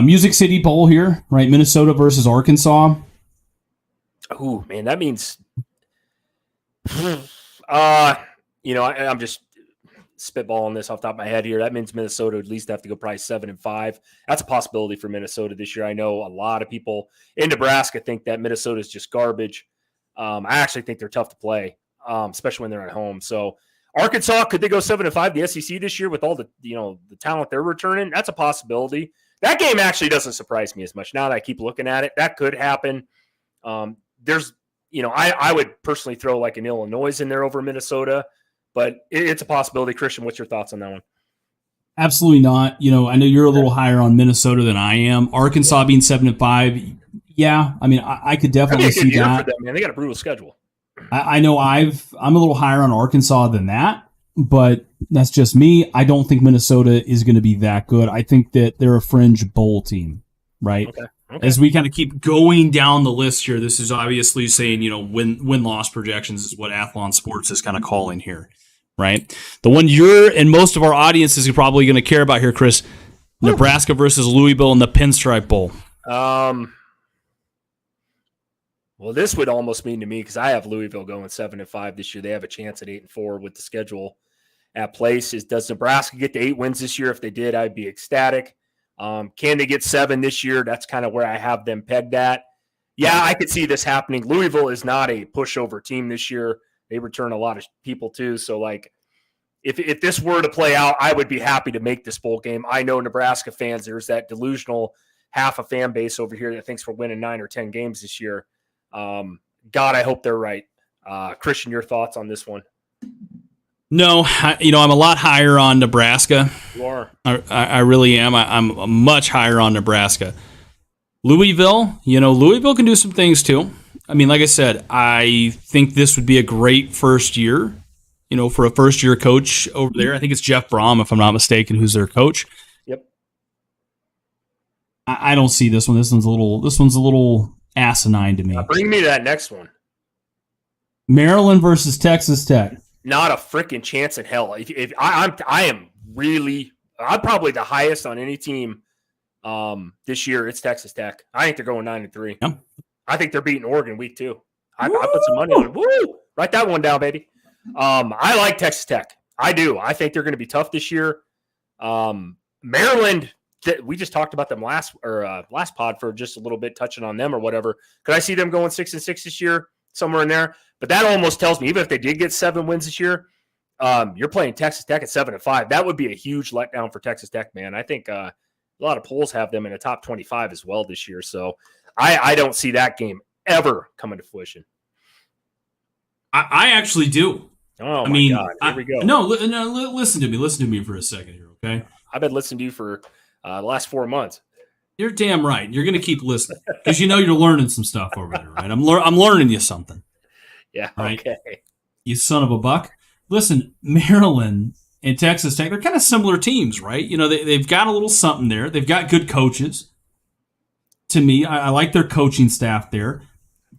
Music City Bowl here, right? Minnesota versus Arkansas. Oh man, that means. I'm just spitballing this off the top of my head here. That means Minnesota would at least have to go probably 7-5. That's a possibility for Minnesota this year. I know a lot of people in Nebraska think that Minnesota is just garbage. I actually think they're tough to play, especially when they're at home. So Arkansas, could they go 7-5 the SEC this year with all the the talent they're returning? That's a possibility. That game actually doesn't surprise me as much now that I keep looking at it. That could happen. There's I would personally throw an Illinois in there over Minnesota, but it's a possibility. Christian, what's your thoughts on that one? Absolutely not. I know you're a little higher on Minnesota than I am. Arkansas being 7-5, yeah. I mean, I could definitely see that. For them, man. They got a brutal schedule. I know I'm a little higher on Arkansas than that, but that's just me. I don't think Minnesota is going to be that good. I think that they're a fringe bowl team, right? Okay. As we kind of keep going down the list here, this is obviously saying, win-loss projections is what Athlon Sports is kind of calling here, right? The one you're and most of our audience is probably going to care about here, Chris, Nebraska versus Louisville in the Pinstripe Bowl. Well, this would almost mean to me, because I have Louisville going 7-5 this year. They have a chance at 8-4 with the schedule at place. Does Nebraska get to 8 wins this year? If they did, I'd be ecstatic. Can they get 7 this year? That's kind of where I have them pegged at. Yeah, I could see this happening. Louisville is not a pushover team this year. They return a lot of people too. So if this were to play out, I would be happy to make this bowl game. I know Nebraska fans, there's that delusional half a fan base over here that thinks we're winning 9 or 10 games this year. God, I hope they're right. Christian, your thoughts on this one? No, I'm a lot higher on Nebraska. You are. I really am. I'm much higher on Nebraska. Louisville, Louisville can do some things too. I mean, like I said, I think this would be a great first year, for a first-year coach over there. I think it's Jeff Brom, if I'm not mistaken, who's their coach. Yep. I don't see this one. This one's a little asinine to me. Bring me to that next one. Maryland versus Texas Tech. Not a freaking chance in hell. If I'm probably the highest on any team this year. It's Texas Tech. I think they're going 9-3. Yep. I think they're beating Oregon week 2. I put some money on it. Woo! Write that one down, baby. I like Texas Tech. I do. I think they're going to be tough this year. Maryland, we just talked about them last pod for just a little bit, touching on them or whatever. Could I see them going 6-6 this year? Somewhere in there. But that almost tells me, even if they did get 7 wins this year, you're playing Texas Tech at 7-5. That would be a huge letdown for Texas Tech, man. I think a lot of polls have them in the top 25 as well this year. So I don't see that game ever coming to fruition. I actually do. Oh, my God. Here we go. No, listen to me. Listen to me for a second here, okay? I've been listening to you for the last 4 months. You're damn right. You're going to keep listening because you're learning some stuff over there, right? I'm learning you something. Yeah, right? Okay. You son of a buck. Listen, Maryland and Texas Tech, they're kind of similar teams, right? They've got a little something there. They've got good coaches. To me, I like their coaching staff there,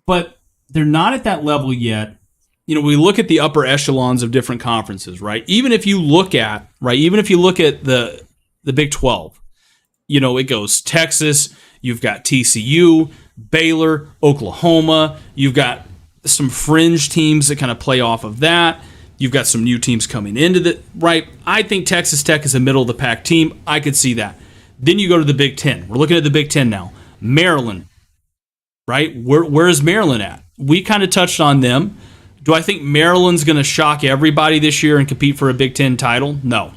but they're not at that level yet. We look at the upper echelons of different conferences, right? Even if you look at the Big 12, it goes Texas, you've got TCU, Baylor, Oklahoma, you've got some fringe teams that kind of play off of that. You've got some new teams coming into the right. I think Texas Tech is a middle of the pack team. I could see that. Then you go to the Big Ten. We're looking at the Big Ten now. Maryland, right? Where is Maryland at? We kind of touched on them. Do I think Maryland's going to shock everybody this year and compete for a Big Ten title? No.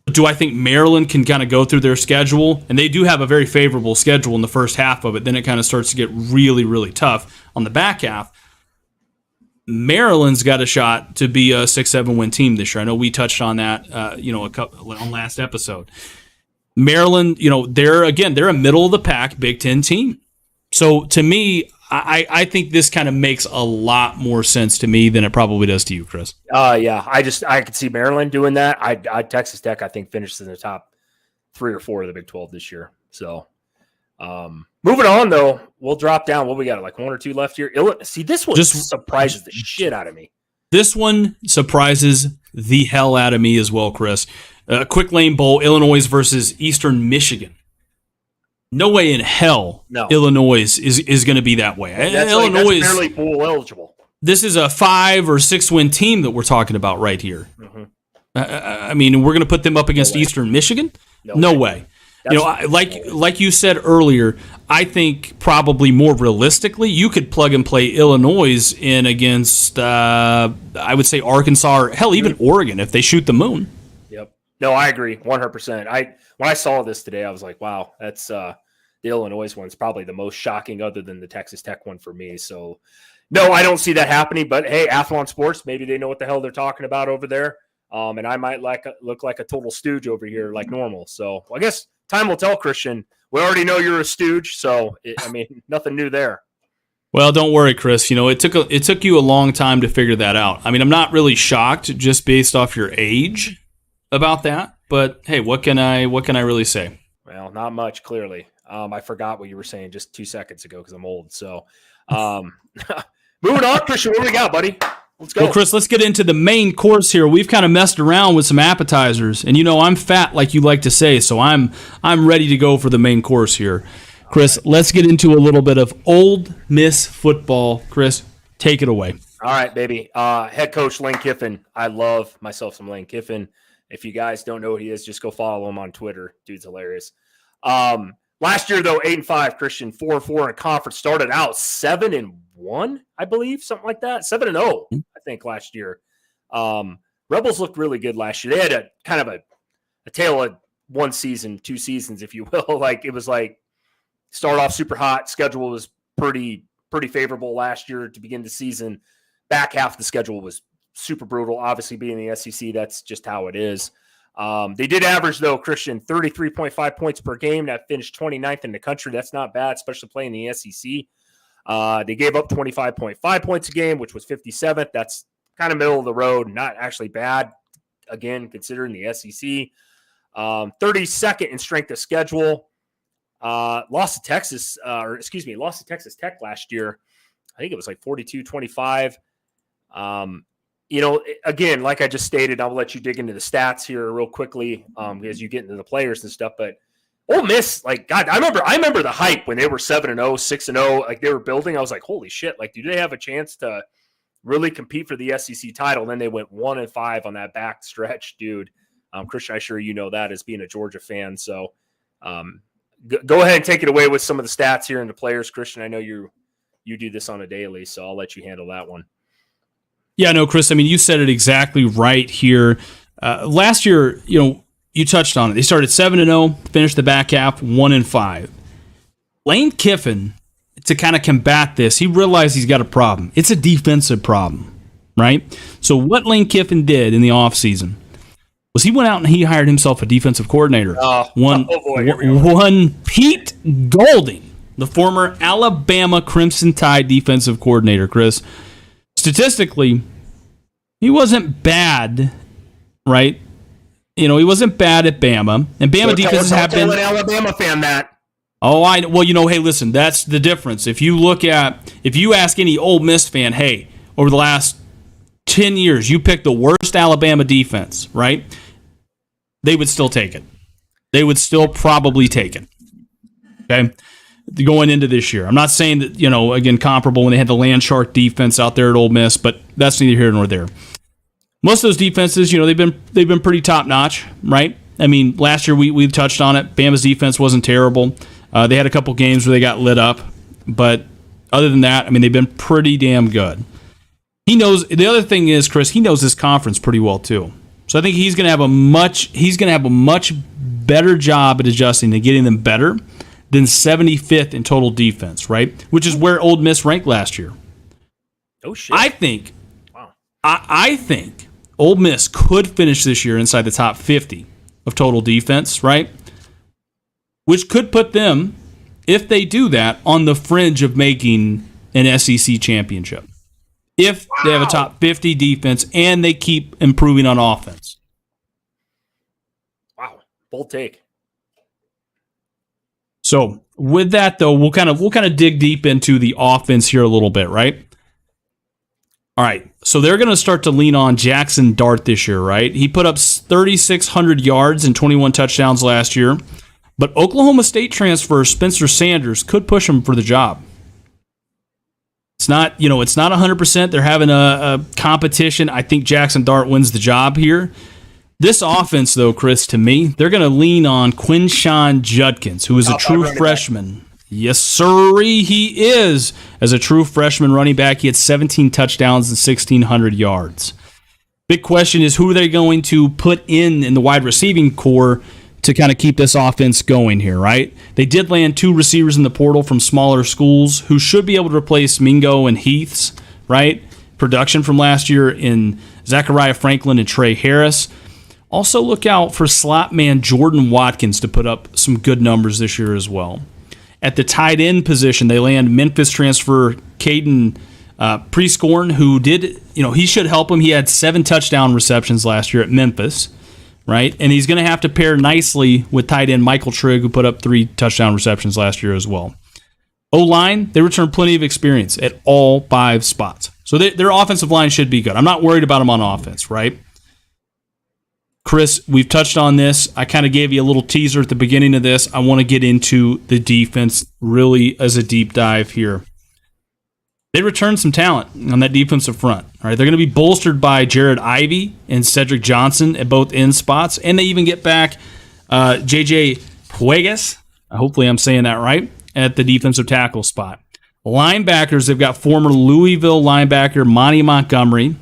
But do I think Maryland can kind of go through their schedule? And they do have a very favorable schedule in the first half of it. Then it kind of starts to get really, really tough on the back half. Maryland's got a shot to be a 6-7 win team this year. I know we touched on that, on last episode. Maryland, they're a middle of the pack Big Ten team. So to me, I think this kind of makes a lot more sense to me than it probably does to you, Chris. Yeah, I could see Maryland doing that. Texas Tech, I think, finishes in the top 3 or 4 of the Big 12 this year. So, moving on though, we'll drop down. What we got? Like 1 or 2 left here. See, this one just surprises the shit out of me. This one surprises the hell out of me as well, Chris. Quick Lane Bowl, Illinois versus Eastern Michigan. No way in hell Illinois is going to be that way. Illinois that's barely bowl eligible. This is a 5 or 6 win team that we're talking about right here. Mm-hmm. I mean, we're going to put them up against Eastern Michigan? No way. Like you said earlier, I think probably more realistically, you could plug and play Illinois in against, I would say Arkansas, or hell, even Oregon if they shoot the moon. Yep. No, I agree 100%. When I saw this today, I was like, wow, that's the Illinois one's probably the most shocking other than the Texas Tech one for me. So, no, I don't see that happening. But, hey, Athlon Sports, maybe they know what the hell they're talking about over there. And I might look like a total stooge over here like normal. So, I guess time will tell, Christian. We already know you're a stooge, so, nothing new there. Well, don't worry, Chris. It took you a long time to figure that out. I mean, I'm not really shocked just based off your age about that. But, hey, what can I really say? Well, not much, clearly. I forgot what you were saying just 2 seconds ago because I'm old. So, moving on, Christian, what do we got, buddy? Let's go. Well, Chris, let's get into the main course here. We've kind of messed around with some appetizers, and I'm fat, like you like to say, so I'm ready to go for the main course here. Chris, let's get into a little bit of Ole Miss football. Chris, take it away. All right, baby. Head coach Lane Kiffin. I love myself some Lane Kiffin. If you guys don't know who he is, just go follow him on Twitter. Dude's hilarious. Last year, though, 8-5, Christian, 4-4 in a conference. Started out 7-1, I believe, something like that. 7-0, I think, last year. Rebels looked really good last year. They had a kind of a tale of 1 season, 2 seasons, if you will. It was start off super hot. Schedule was pretty favorable last year to begin the season. Back half of the schedule was super brutal. Obviously, being the SEC, that's just how it is. They did average, though, Christian, 33.5 points per game. That finished 29th in the country. That's not bad, especially playing the SEC. They gave up 25.5 points a game, which was 57th. That's kind of middle of the road, not actually bad, again, considering the SEC. 32nd in strength of schedule. Lost to Texas Tech last year. I think it was 42-25. Again, like I just stated, I'll let you dig into the stats here real quickly as you get into the players and stuff. But Ole Miss, God, I remember the hype when they were 7-0, 6-0, they were building. I was like, holy shit! Do they have a chance to really compete for the SEC title? And then they went 1-5 on that back stretch, dude. Christian, I'm sure you know that as being a Georgia fan. So go ahead and take it away with some of the stats here and the players, Christian. I know you do this on a daily, so I'll let you handle that one. Yeah, no, Chris, I mean, you said it exactly right here. Last year, you touched on it. They started 7-0, finished the back half 1-5. Lane Kiffin, to kind of combat this, he realized he's got a problem. It's a defensive problem, right? So what Lane Kiffin did in the offseason was he went out and he hired himself a defensive coordinator. One Pete Golding, the former Alabama Crimson Tide defensive coordinator, Chris. Statistically, he wasn't bad, right? He wasn't bad at Bama, and Bama defenses have been. An Alabama fan that. Oh, I well, hey, listen, that's the difference. If you ask any Ole Miss fan, hey, over the last 10 years, you picked the worst Alabama defense, right? They would still take it. They would still probably take it. Okay. Going into this year. I'm not saying that, again, comparable when they had the Land Shark defense out there at Ole Miss, but that's neither here nor there. Most of those defenses, they've been pretty top notch, right? I mean, last year we touched on it. Bama's defense wasn't terrible. They had a couple games where they got lit up, but other than that, I mean, they've been pretty damn good. He knows. The other thing is, Chris, he knows his conference pretty well too. So I think he's going to have a much better job at adjusting and getting them better than 75th in total defense, right? Which is where Ole Miss ranked last year. Oh shit! I think Ole Miss could finish this year inside the top 50 of total defense, right? Which could put them, if they do that, on the fringe of making an SEC championship. If they have a top 50 defense and they keep improving on offense. Wow, bold take. So with that, though, we'll kind of dig deep into the offense here a little bit, right? All right, so they're going to start to lean on Jackson Dart this year, right? He put up 3,600 yards and 21 touchdowns last year, but Oklahoma State transfer Spencer Sanders could push him for the job. It's not 100%. They're having a competition. I think Jackson Dart wins the job here. This offense, though, Chris, to me, they're going to lean on Quinshon Judkins, who is a true freshman. Yes, sirree, he is. As a true freshman running back, he had 17 touchdowns and 1,600 yards. Big question is, who are they going to put in the wide receiving core to kind of keep this offense going here, right? They did land 2 receivers in the portal from smaller schools who should be able to replace Mingo and Heath's, right? Production from last year in Zachariah Franklin and Trey Harris. Also look out for slot man Jordan Watkins to put up some good numbers this year as well. At the tight end position, they land Memphis transfer Caden Prescorn, who did, he should help him. He had 7 touchdown receptions last year at Memphis, right? And he's going to have to pair nicely with tight end Michael Trigg, who put up 3 touchdown receptions last year as well. O-line, they return plenty of experience at all 5 spots. So their offensive line should be good. I'm not worried about them on offense, right? Chris, we've touched on this. I kind of gave you a little teaser at the beginning of this. I want to get into the defense really as a deep dive here. They returned some talent on that defensive front. All right, they're going to be bolstered by Jared Ivey and Cedric Johnson at both end spots, and they even get back J.J. Puegas. Hopefully I'm saying that right, at the defensive tackle spot. Linebackers, they've got former Louisville linebacker Monty Montgomery.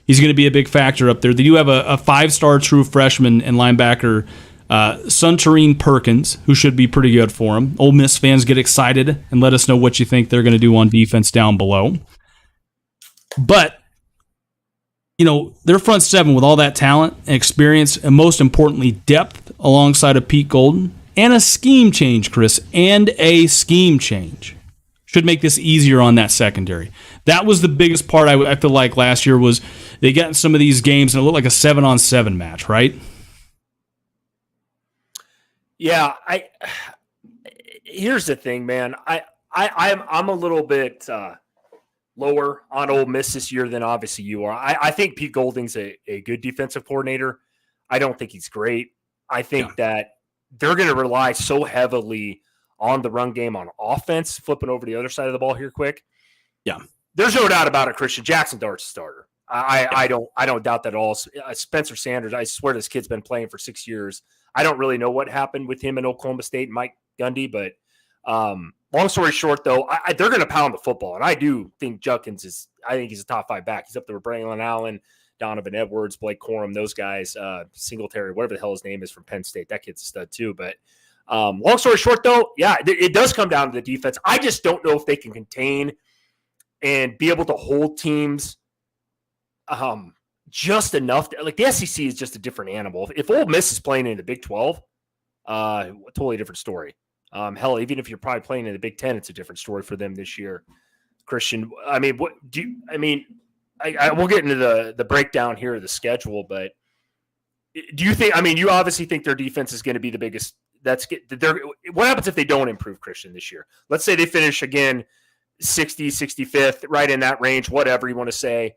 He's going to be a big factor up there. They do have a 5-star true freshman and linebacker, Suntarine Perkins, who should be pretty good for him. Ole Miss fans, get excited and let us know what you think they're going to do on defense down below. But, their front 7 with all that talent and experience and, most importantly, depth alongside of Pete Golden and a scheme change, Chris, and a scheme change should make this easier on that secondary. That was the biggest part I feel like last year was they got in some of these games and it looked like a 7-on-7 match, right? Yeah, here's the thing, man. I'm a little bit lower on Ole Miss this year than obviously you are. I think Pete Golding's a good defensive coordinator. I don't think he's great. I think that they're going to rely so heavily on the run game on offense. Flipping over the other side of the ball here quick. Yeah. There's no doubt about it, Christian. Jackson Dart's a starter. I don't doubt that at all. Spencer Sanders, I swear this kid's been playing for 6 years. I don't really know what happened with him in Oklahoma State and Mike Gundy, but long story short, though, they're going to pound the football, and I do think Judkins is. I think he's a top 5 back. He's up there with Braylon Allen, Donovan Edwards, Blake Corum, those guys, Singletary, whatever the hell his name is from Penn State. That kid's a stud too. But long story short, though, yeah, it does come down to the defense. I just don't know if they can contain and be able to hold teams just enough. Like the SEC is just a different animal. If Ole Miss is playing in the Big 12, totally different story. Hell, even if you're probably playing in the Big 10, it's a different story for them this year. Christian, I mean, what do you? I mean, we'll get into the breakdown here of the schedule, but do you think? I mean, you obviously think their defense is going to be the biggest. What happens if they don't improve, Christian, this year? Let's say they finish again 60, 65th, right in that range, whatever you want to say,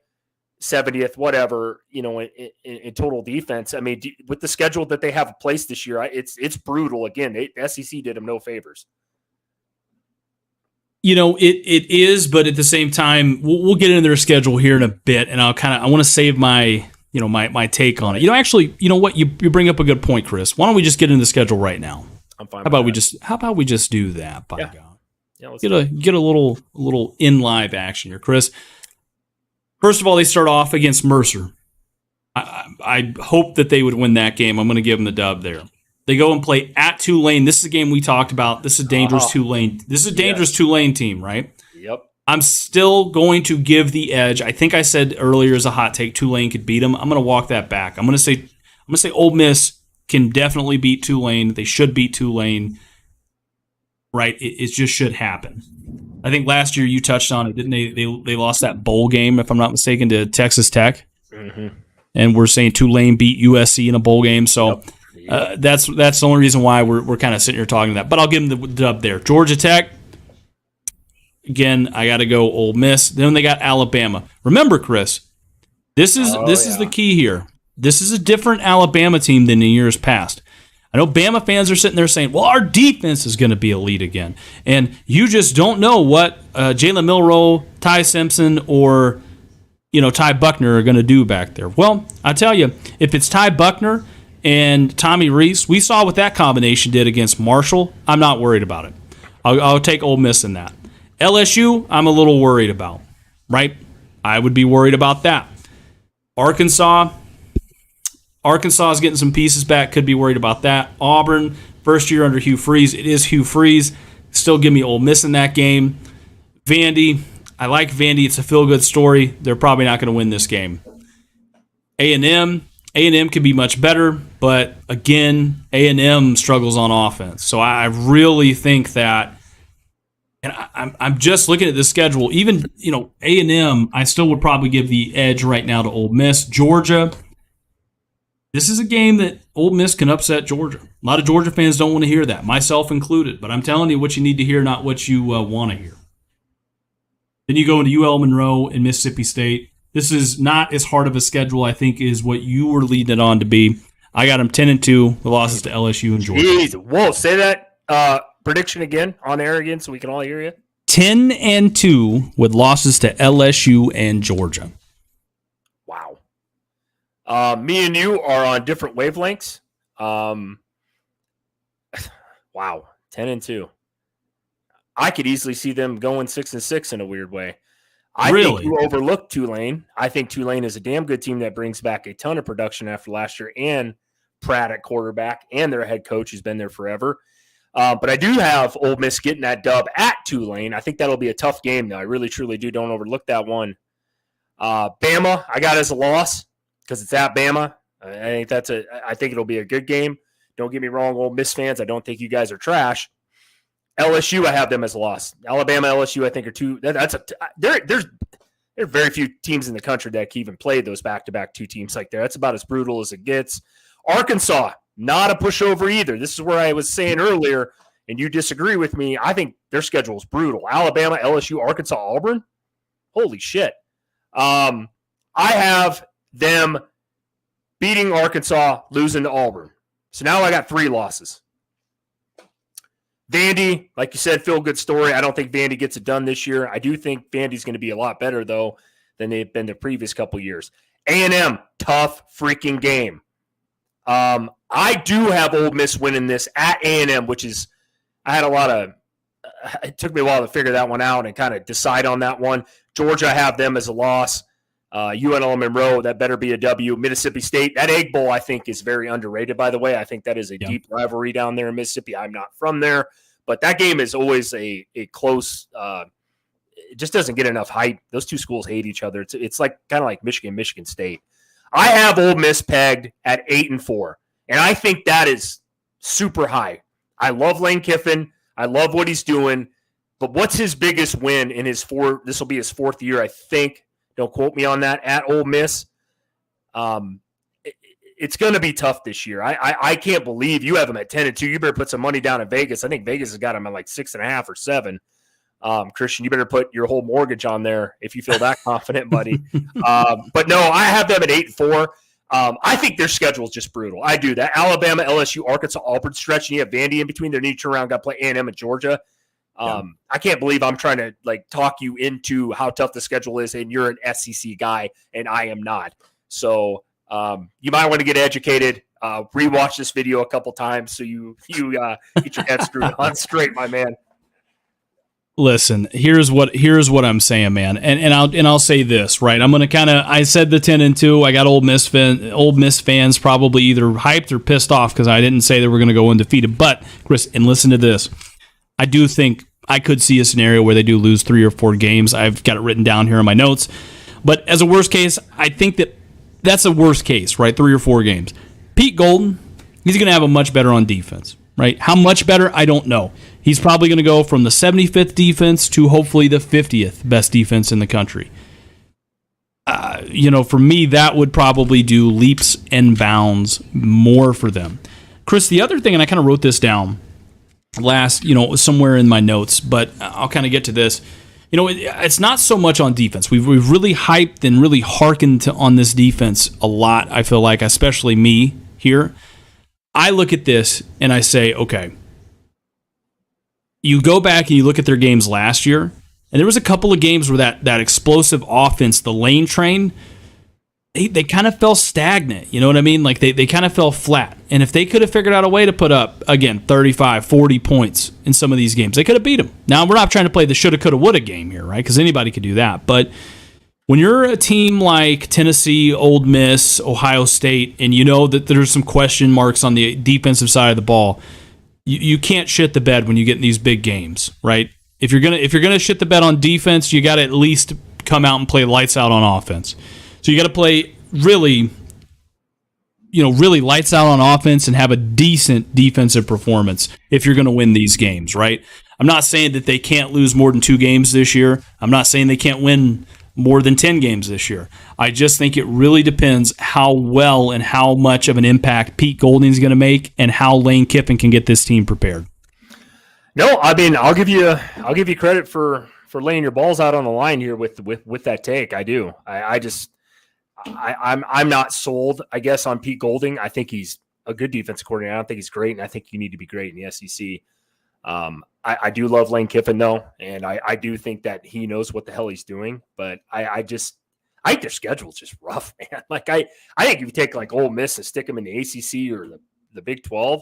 70th, whatever, in total defense. I mean, with the schedule that they have placed this year, it's brutal. Again, the SEC did them no favors. It is, but at the same time, we'll get into their schedule here in a bit, and I want to save my my take on it. Actually, you know what? You bring up a good point, Chris. Why don't we just get into the schedule right now? I'm fine. How about we just do that? By yeah. God, Yeah, get a little in live action here, Chris. First of all, they start off against Mercer. I hope that they would win that game. I'm going to give them the dub there. They go and play at Tulane. This is a game we talked about. This is a dangerous Tulane. This is a dangerous Tulane team, right? Yep. I'm still going to give the edge. I think I said earlier as a hot take Tulane could beat them. I'm going to walk that back. I'm going to say Ole Miss can definitely beat Tulane. They should beat Tulane. Right? It just should happen. I think last year you touched on it, didn't they? They lost that bowl game, if I'm not mistaken, to Texas Tech. Mm-hmm. And we're saying Tulane beat USC in a bowl game. So that's the only reason why we're kind of sitting here talking that. But I'll give them the dub there. Georgia Tech. Again, I got to go Ole Miss. Then they got Alabama. Remember, Chris, this is the key here. This is a different Alabama team than in years past. I know Bama fans are sitting there saying, well, our defense is going to be elite again. And you just don't know what Jalen Milroe, Ty Simpson, or Ty Buckner are going to do back there. Well, I tell you, if it's Ty Buckner and Tommy Rees, we saw what that combination did against Marshall. I'm not worried about it. I'll take Ole Miss in that. LSU, I'm a little worried about, right? I would be worried about that. Arkansas is getting some pieces back. Could be worried about that. Auburn, first year under Hugh Freeze. It is Hugh Freeze. Still give me Ole Miss in that game. Vandy, I like Vandy. It's a feel-good story. They're probably not going to win this game. A&M can be much better, but again, A&M struggles on offense. So I really think that, and I'm just looking at the schedule. Even A&M, I still would probably give the edge right now to Ole Miss. Georgia, this is a game that Ole Miss can upset Georgia. A lot of Georgia fans don't want to hear that, myself included. But I'm telling you what you need to hear, not what you want to hear. Then you go into UL Monroe and Mississippi State. This is not as hard of a schedule, I think, is what you were leading it on to be. I got them 10-2 with losses to LSU and Georgia. Jeez. Whoa, say that prediction again on air again so we can all hear you. 10-2 with losses to LSU and Georgia. Wow. Me and you are on different wavelengths. Wow, 10-2. I could easily see them going 6-6 in a weird way. I think you overlooked Tulane. I think Tulane is a damn good team that brings back a ton of production after last year, and Pratt at quarterback, and their head coach who's been there forever. But I do have Ole Miss getting that dub at Tulane. I think that'll be a tough game, though. I really, truly do. Don't overlook that one. Bama, I got as a loss because it's at Bama. I think it'll be a good game. Don't get me wrong, Ole Miss fans. I don't think you guys are trash. LSU, I have them as a loss. Alabama, LSU, I think are two. There's very few teams in the country that can even play those back-to-back two teams like that. That's about as brutal as it gets. Arkansas, not a pushover either. This is where I was saying earlier, and you disagree with me. I think their schedule is brutal. Alabama, LSU, Arkansas, Auburn. Holy shit. I have them beating Arkansas, losing to Auburn. So now I got 3 losses. Vandy, like you said, feel good story. I don't think Vandy gets it done this year. I do think Vandy's going to be a lot better, though, than they've been the previous couple years. A&M, tough freaking game. I do have Ole Miss winning this at A&M, which is it took me a while to figure that one out and kind of decide on that one. Georgia, I have them as a loss. UNL Monroe, that better be a W. Mississippi State, that Egg Bowl, I think, is very underrated, by the way. I think that is a deep rivalry down there in Mississippi. I'm not from there, but that game is always a close it just doesn't get enough hype. Those two schools hate each other. It's like kind of like Michigan State. I have Ole Miss pegged at 8-4, and I think that is super high. I love Lane Kiffin. I love what he's doing, but what's his biggest win in his this will be his 4th year, I think. Don't quote me on that, at Ole Miss. It's going to be tough this year. I can't believe you have them at 10-2. You better put some money down in Vegas. I think Vegas has got them at like 6.5 or 7. Christian, you better put your whole mortgage on there if you feel that confident, buddy. But no, I have them at 8-4. I think their schedule is just brutal. I do that. Alabama, LSU, Arkansas, Auburn stretch, and you have Vandy in between. Their need to turn around, got to play A&M and Georgia. I can't believe I'm trying to like talk you into how tough the schedule is, and you're an SEC guy, and I am not. So you might want to get educated. Rewatch this video a couple times so you get your head screwed on straight, my man. Listen, here's what I'm saying, man, and I'll say this, right? I'm gonna I said the 10-2. I got Ole Miss fans probably either hyped or pissed off because I didn't say that we're gonna go undefeated. But Chris, and listen to this, I do think I could see a scenario where they do lose 3 or 4 games. I've got it written down here in my notes. But as a worst case, I think that's a worst case, right? 3 or 4 games. Pete Golden, he's gonna have a much better on defense. Right? How much better? I don't know. He's probably going to go from the 75th defense to hopefully the 50th best defense in the country. For me, that would probably do leaps and bounds more for them. Chris, the other thing, and I kind of wrote this down somewhere in my notes, but I'll kind of get to this. It's not so much on defense. We've really hyped and really hearkened on this defense a lot, I feel like, especially me here. I look at this and I say, okay, you go back and you look at their games last year, and there was a couple of games where that explosive offense, the lane train, they kind of fell stagnant. You know what I mean? Like they kind of fell flat. And if they could have figured out a way to put up, again, 35, 40 points in some of these games, they could have beat them. Now, we're not trying to play the shoulda, coulda, woulda game here, right? Because anybody could do that. But when you're a team like Tennessee, Ole Miss, Ohio State, and you know that there's some question marks on the defensive side of the ball, you can't shit the bed when you get in these big games, right? If you're gonna shit the bed on defense, you got to at least come out and play lights out on offense. So you got to play really lights out on offense and have a decent defensive performance if you're going to win these games, right? I'm not saying that they can't lose more than 2 games this year. I'm not saying they can't win more than 10 games this year. I just think it really depends how well and how much of an impact Pete Golding's going to make and how Lane Kiffin can get this team prepared. No, I mean, I'll give you credit for laying your balls out on the line here with that take. I do. I'm not sold, I guess, on Pete Golding. I think he's a good defense coordinator. I don't think he's great, and I think you need to be great in the SEC. I do love Lane Kiffin, though, and I do think that he knows what the hell he's doing. But I think their schedule's just rough, man. Like I think if you take like Ole Miss and stick them in the ACC or the Big 12,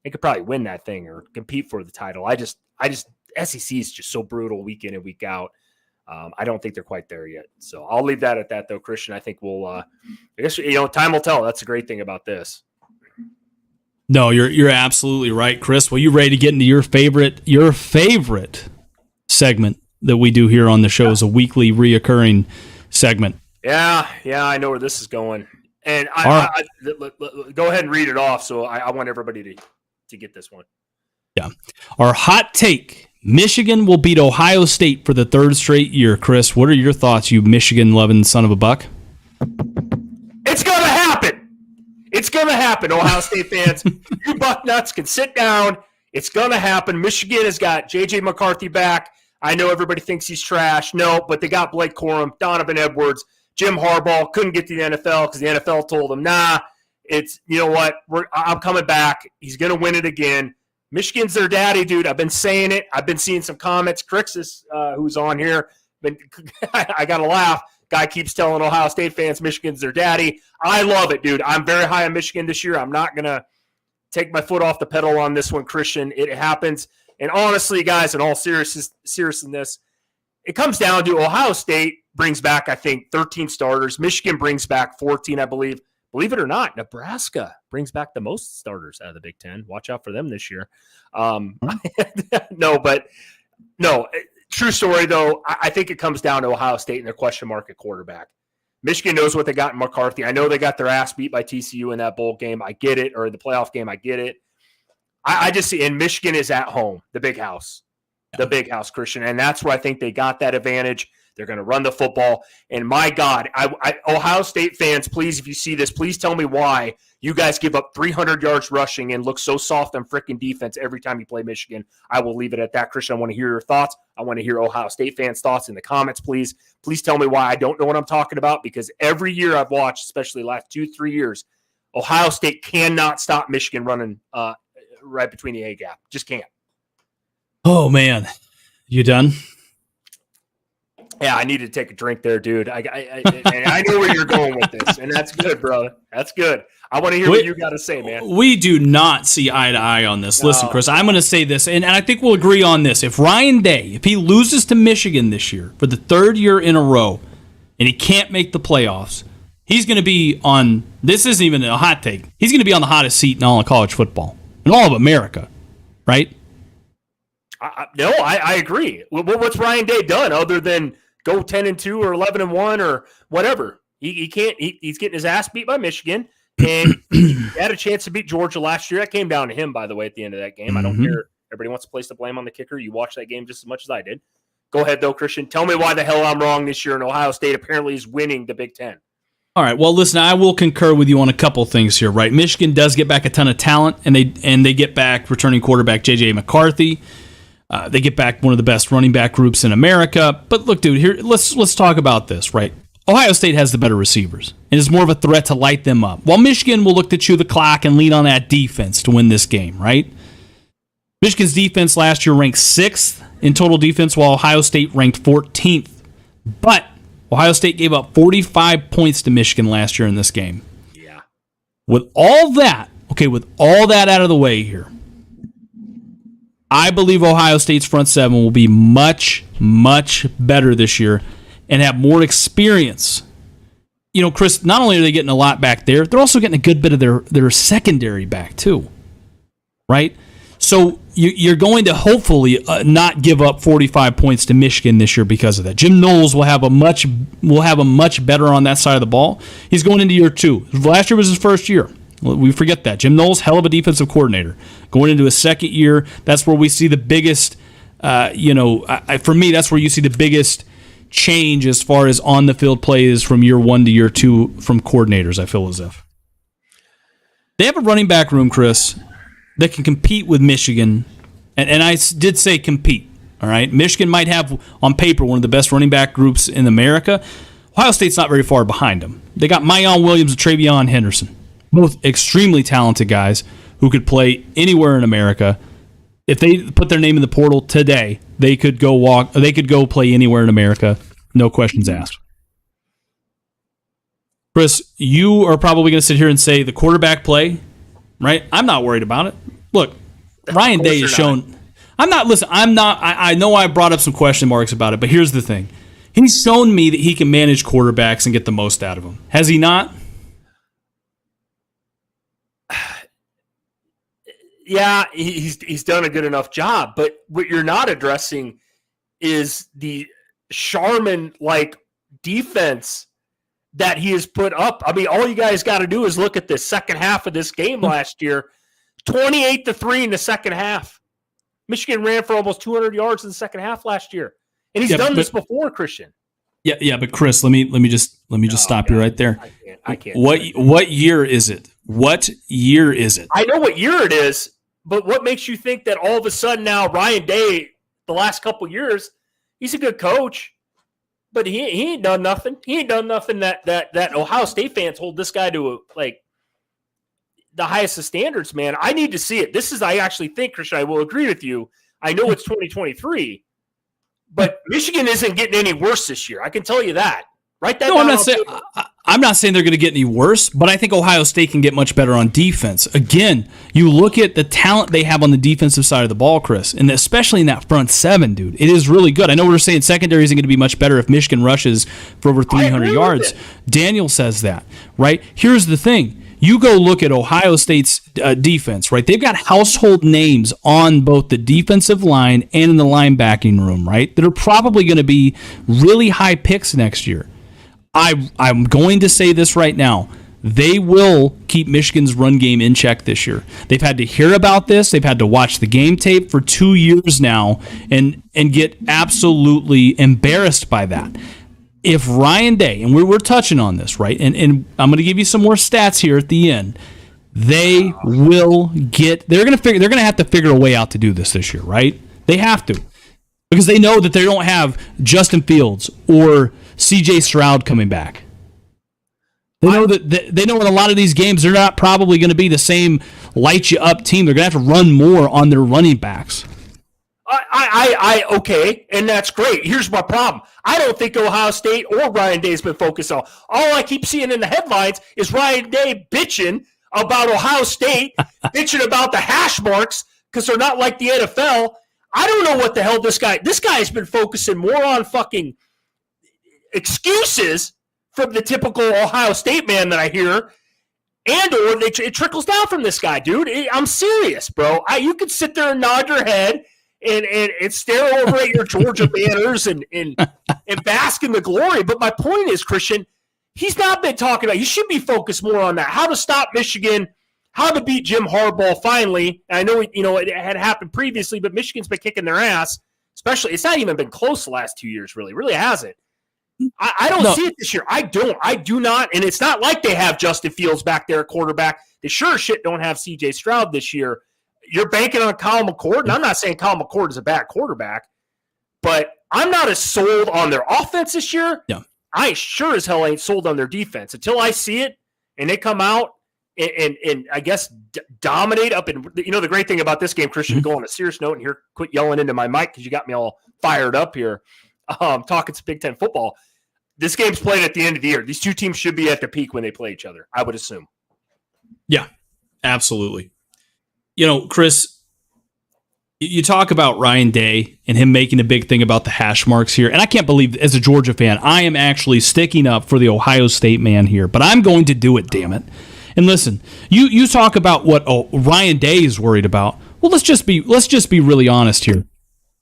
they could probably win that thing or compete for the title. I just SEC is just so brutal week in and week out. I don't think they're quite there yet. So I'll leave that at that, though, Christian. I think we'll I guess time will tell. That's the great thing about this. No, you're absolutely right, Chris. Well, you ready to get into your favorite segment that we do here on the show? Is a weekly reoccurring segment. Yeah, I know where this is going. And go ahead and read it off. So I want everybody to get this one. Yeah. Our hot take: Michigan will beat Ohio State for the 3rd straight year. Chris, what are your thoughts, you Michigan-loving son of a buck? It's going to happen. It's going to happen, Ohio State fans. You bucknuts can sit down. It's going to happen. Michigan has got J.J. McCarthy back. I know everybody thinks he's trash. No, but they got Blake Corum, Donovan Edwards, Jim Harbaugh. Couldn't get to the NFL because the NFL told him, nah, it's, you know what, I'm coming back. He's going to win it again. Michigan's their daddy, dude. I've been saying it. I've been seeing some comments. Crixus, who's on here, I got to laugh. Guy keeps telling Ohio State fans Michigan's their daddy. I love it, dude. I'm very high on Michigan this year. I'm not going to take my foot off the pedal on this one, Christian. It happens. And honestly, guys, in all seriousness, it comes down to Ohio State brings back, I think, 13 starters. Michigan brings back 14, I believe. Believe it or not, Nebraska brings back the most starters out of the Big Ten. Watch out for them this year. No, true story, though. I think it comes down to Ohio State and their question mark at quarterback. Michigan knows what they got in McCarthy. I know they got their ass beat by TCU in that bowl game. I get it. Or the playoff game. I get it. I just see, and Michigan is at home, the big house, Christian. And that's where I think they got that advantage. They're going to run the football. And my God, Ohio State fans, please, if you see this, please tell me why you guys give up 300 yards rushing and look so soft on freaking defense every time you play Michigan. I will leave it at that, Christian. I want to hear your thoughts. I want to hear Ohio State fans' thoughts in the comments, please. Please tell me why I don't know what I'm talking about, because every year I've watched, especially the last 2-3 years, Ohio State cannot stop Michigan running right between the A gap. Just can't. Oh, man. You done? Yeah, I need to take a drink there, dude. I know where you're going with this, and that's good, brother. That's good. I want to hear what you got to say, man. We do not see eye to eye on this. Listen, Chris, I'm going to say this, and I think we'll agree on this. If Ryan Day, if he loses to Michigan this year for the third year in a row, and he can't make the playoffs, he's going to be on, this isn't even a hot take, he's going to be on the hottest seat in all of college football, in all of America, right? I agree. What's Ryan Day done other than go 10-2 or 11-1 or whatever? He can't. He's getting his ass beat by Michigan, and he had a chance to beat Georgia last year. That came down to him, by the way, at the end of that game. Mm-hmm. I don't care. Everybody wants to place the blame on the kicker. You watched that game just as much as I did. Go ahead, though, Christian. Tell me why the hell I'm wrong this year, and Ohio State apparently is winning the Big Ten. All right. Well, listen, I will concur with you on a couple things here, right? Michigan does get back a ton of talent, and they get back returning quarterback J.J. McCarthy. They get back one of the best running back groups in America. But look, dude, here let's talk about this, right? Ohio State has the better receivers and is more of a threat to light them up. While Michigan will look to chew the clock and lean on that defense to win this game, right? Michigan's defense last year ranked 6th in total defense, while Ohio State ranked 14th. But Ohio State gave up 45 points to Michigan last year in this game. Yeah. With all that out of the way here, I believe Ohio State's front seven will be much, much better this year and have more experience. You know, Chris, not only are they getting a lot back there, they're also getting a good bit of their secondary back too, right? So you're going to hopefully not give up 45 points to Michigan this year because of that. Jim Knowles will have a much better on that side of the ball. He's going into year 2. Last year was his first year. We forget that. Jim Knowles, hell of a defensive coordinator. Going into his second year, that's where we see the biggest, for me, that's where you see the biggest change as far as on-the-field plays from year 1 to year 2 from coordinators, I feel as if. They have a running back room, Chris, that can compete with Michigan. And I did say compete, all right? Michigan might have, on paper, one of the best running back groups in America. Ohio State's not very far behind them. They got Mayan Williams and Travion Henderson. Both extremely talented guys who could play anywhere in America. If they put their name in the portal today, they could go play anywhere in America, no questions asked. Chris, you are probably going to sit here and say the quarterback play, right? I'm not worried about it. Look, Ryan Day has shown. I know I brought up some question marks about it, but here's the thing: he's shown me that he can manage quarterbacks and get the most out of them. Has he not? Yeah, he's done a good enough job, but what you're not addressing is the Charmin-like defense that he has put up. I mean, all you guys got to do is look at the second half of this game last year. 28-3 in the second half. Michigan ran for almost 200 yards in the second half last year. And he's done this before, Christian. Yeah, but Chris, let me just stop you right there. I can't. What year is it? What year is it? I know what year it is, but what makes you think that all of a sudden now Ryan Day, the last couple years, he's a good coach, but he ain't done nothing. He ain't done nothing that Ohio State fans hold this guy to the highest of standards, man. I need to see it. I actually think, Christian, I will agree with you. I know it's 2023, but Michigan isn't getting any worse this year. I can tell you that. Write that down. I'm not saying they're going to get any worse, but I think Ohio State can get much better on defense. Again, you look at the talent they have on the defensive side of the ball, Chris, and especially in that front seven, dude. It is really good. I know we're saying secondary isn't going to be much better if Michigan rushes for over 300 yards. Daniel says that, right? Here's the thing. You go look at Ohio State's defense, right? They've got household names on both the defensive line and in the linebacking room, right? That are probably going to be really high picks next year. I'm going to say this right now. They will keep Michigan's run game in check this year. They've had to hear about this. They've had to watch the game tape for 2 years now and get absolutely embarrassed by that. If Ryan Day, and we're touching on this, right? And I'm going to give you some more stats here at the end. They're going to have to figure a way out to do this year, right? They have to. Because they know that they don't have Justin Fields or CJ Stroud coming back. They know in a lot of these games they're not probably going to be the same light you up team. They're going to have to run more on their running backs. Okay, and that's great. Here's my problem. I don't think Ohio State or Ryan Day's been focused on. All I keep seeing in the headlines is Ryan Day bitching about Ohio State, bitching about the hash marks because they're not like the NFL. I don't know what the hell this guy's been focusing more on fucking excuses from the typical Ohio State man that I hear, and or it trickles down from this guy, dude. I'm serious, bro. You could sit there and nod your head and stare over at your Georgia banners and bask in the glory. But my point is, Christian, he's not been talking about. You should be focused more on that. How to stop Michigan, how to beat Jim Harbaugh finally. And I know it had happened previously, but Michigan's been kicking their ass. Especially, it's not even been close the last 2 years, really hasn't. I don't see it this year. I do not. And it's not like they have Justin Fields back there at quarterback. They sure as shit don't have CJ Stroud this year. You're banking on Kyle McCord. And I'm not saying Kyle McCord is a bad quarterback, but I'm not as sold on their offense this year. Yeah. I sure as hell ain't sold on their defense until I see it and they come out and I guess dominate up. And the great thing about this game, Christian, go on a serious note and here, quit yelling into my mic because you got me all fired up here. Talking some Big Ten football. This game's played at the end of the year. These two teams should be at their peak when they play each other, I would assume. Yeah, absolutely. Chris, you talk about Ryan Day and him making a big thing about the hash marks here. And I can't believe, as a Georgia fan, I am actually sticking up for the Ohio State man here. But I'm going to do it, damn it. And listen, you talk about what Ryan Day is worried about. Well, let's just be really honest here.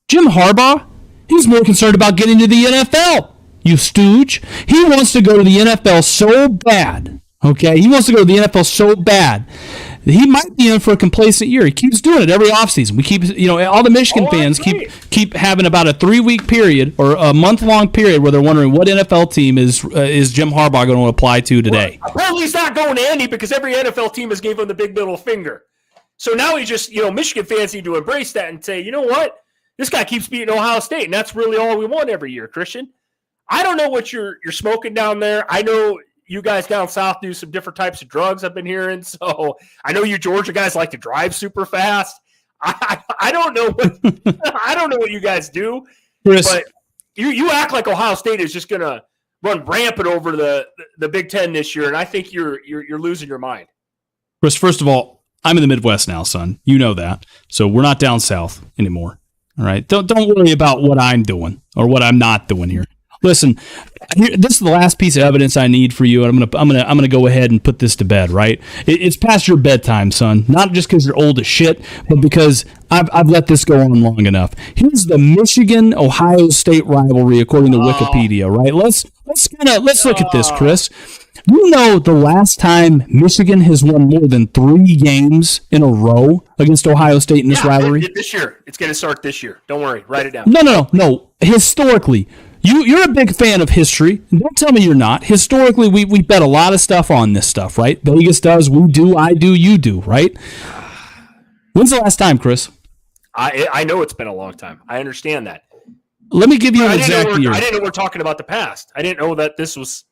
Jim Harbaugh, he's more concerned about getting to the NFL. You stooge. He wants to go to the NFL so bad. Okay? He wants to go to the NFL so bad. He might be in for a complacent year. He keeps doing it every offseason. We keep, all the Michigan fans keep having about a 3-week period or a month-long period where they're wondering what NFL team is Jim Harbaugh going to apply to today. Well, apparently he's not going to Andy because every NFL team has gave him the big middle finger. So now he just, Michigan fans need to embrace that and say, you know what? This guy keeps beating Ohio State, and that's really all we want every year, Christian. I don't know what you're smoking down there. I know you guys down south do some different types of drugs I've been hearing. So I know you Georgia guys like to drive super fast. I don't know what you guys do, Chris, but you act like Ohio State is just going to run rampant over the Big Ten this year, and I think you're losing your mind. Chris, first of all, I'm in the Midwest now, son. You know that. So we're not down south anymore. All right. Don't worry about what I'm doing or what I'm not doing here. Listen, this is the last piece of evidence I need for you, and I'm gonna go ahead and put this to bed. Right? It's past your bedtime, son. Not just because you're old as shit, but because I've let this go on long enough. Here's the Michigan-Ohio State rivalry according to Wikipedia. Right? Let's look at this, Chris. You know the last time Michigan has won more than 3 games in a row against Ohio State in this rivalry? This year. It's going to start this year. Don't worry. Write it down. No. Historically, you're a big fan of history. Don't tell me you're not. Historically, we bet a lot of stuff on this stuff, right? Vegas does. We do. I do. You do, right? When's the last time, Chris? I know it's been a long time. I understand that. Let me give you an exact year. I didn't know we're talking about the past. I didn't know that this was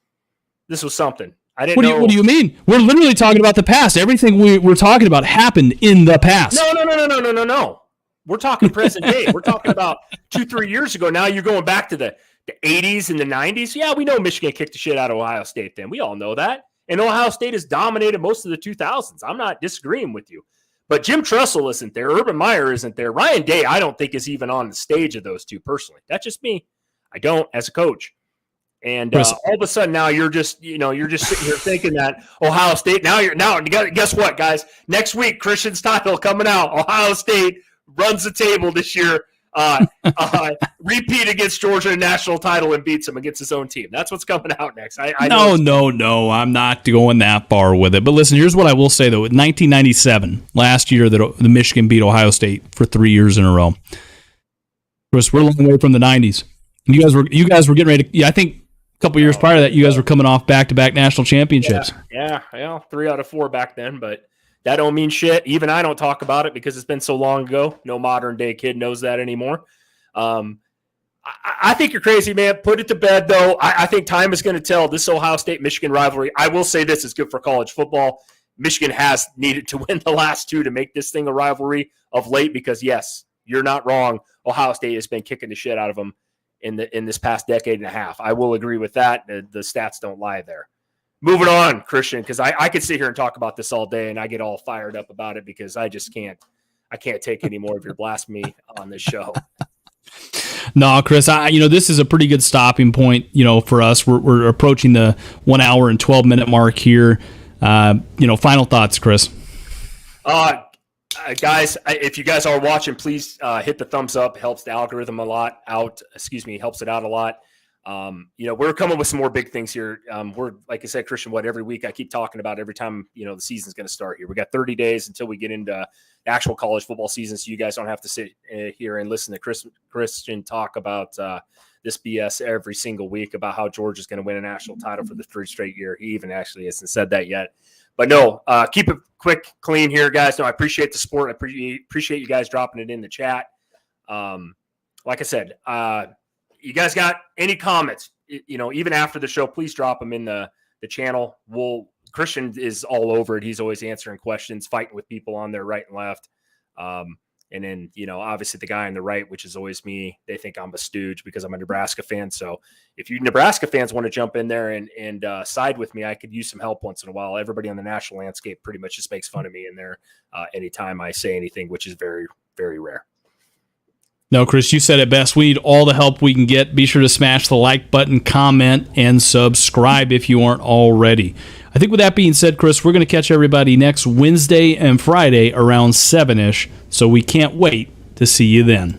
something. I didn't know. What do you mean? We're literally talking about the past. Everything we're talking about happened in the past. No. We're talking present day. We're talking about 2-3 years ago. Now you're going back to the 80s and the 90s. Yeah, we know Michigan kicked the shit out of Ohio State then. We all know that. And Ohio State has dominated most of the 2000s. I'm not disagreeing with you. But Jim Tressel isn't there. Urban Meyer isn't there. Ryan Day, I don't think is even on the stage of those two personally. That's just me. I don't as a coach. And all of a sudden now you're just sitting here thinking that Ohio State, guess what, guys? Next week, Christian's title coming out. Ohio State runs the table this year, repeat against Georgia in national title and beats him against his own team. That's what's coming out next. No. I'm not going that far with it. But listen, here's what I will say, though. In 1997, last year, that the Michigan beat Ohio State for 3 years in a row. Chris, we're a long way from the 90s. You guys were getting ready to, I think, couple years prior to that, you guys were coming off back-to-back national championships. Yeah, 3 out of 4 back then, but that don't mean shit. Even I don't talk about it because it's been so long ago. No modern-day kid knows that anymore. I think you're crazy, man. Put it to bed, though. I think time is going to tell this Ohio State-Michigan rivalry. I will say this is good for college football. Michigan has needed to win the last 2 to make this thing a rivalry of late because, yes, you're not wrong. Ohio State has been kicking the shit out of them in this past decade and a half. I will agree with that. The stats don't lie there. Moving on, Christian, because I could sit here and talk about this all day, and I get all fired up about it because I just can't. I can't take any more of your blasphemy on this show. No, Chris, this is a pretty good stopping point, for us. We're approaching the 1 hour and 12-minute mark here. Final thoughts, Chris. Guys, if you guys are watching, please hit the thumbs up. Helps the algorithm a lot out. Helps it out a lot. We're coming with some more big things here. We're, like I said, Christian, every week I keep talking about every time, the season's going to start here. We got 30 days until we get into actual college football season. So you guys don't have to sit here and listen to Christian talk about this BS every single week about how Georgia's going to win a national title for the third straight year. He even actually hasn't said that yet. But no, keep it quick, clean here, guys. No, I appreciate the support. I appreciate you guys dropping it in the chat. Like I said, you guys got any comments, even after the show, please drop them in the channel. Christian is all over it. He's always answering questions, fighting with people on there right and left. And then, obviously the guy on the right, which is always me, they think I'm a stooge because I'm a Nebraska fan. So if you Nebraska fans want to jump in there and side with me, I could use some help once in a while. Everybody on the national landscape pretty much just makes fun of me in there anytime I say anything, which is very, very rare. No, Chris, you said it best. We need all the help we can get. Be sure to smash the like button, comment, and subscribe if you aren't already. I think with that being said, Chris, we're going to catch everybody next Wednesday and Friday around 7-ish, so we can't wait to see you then.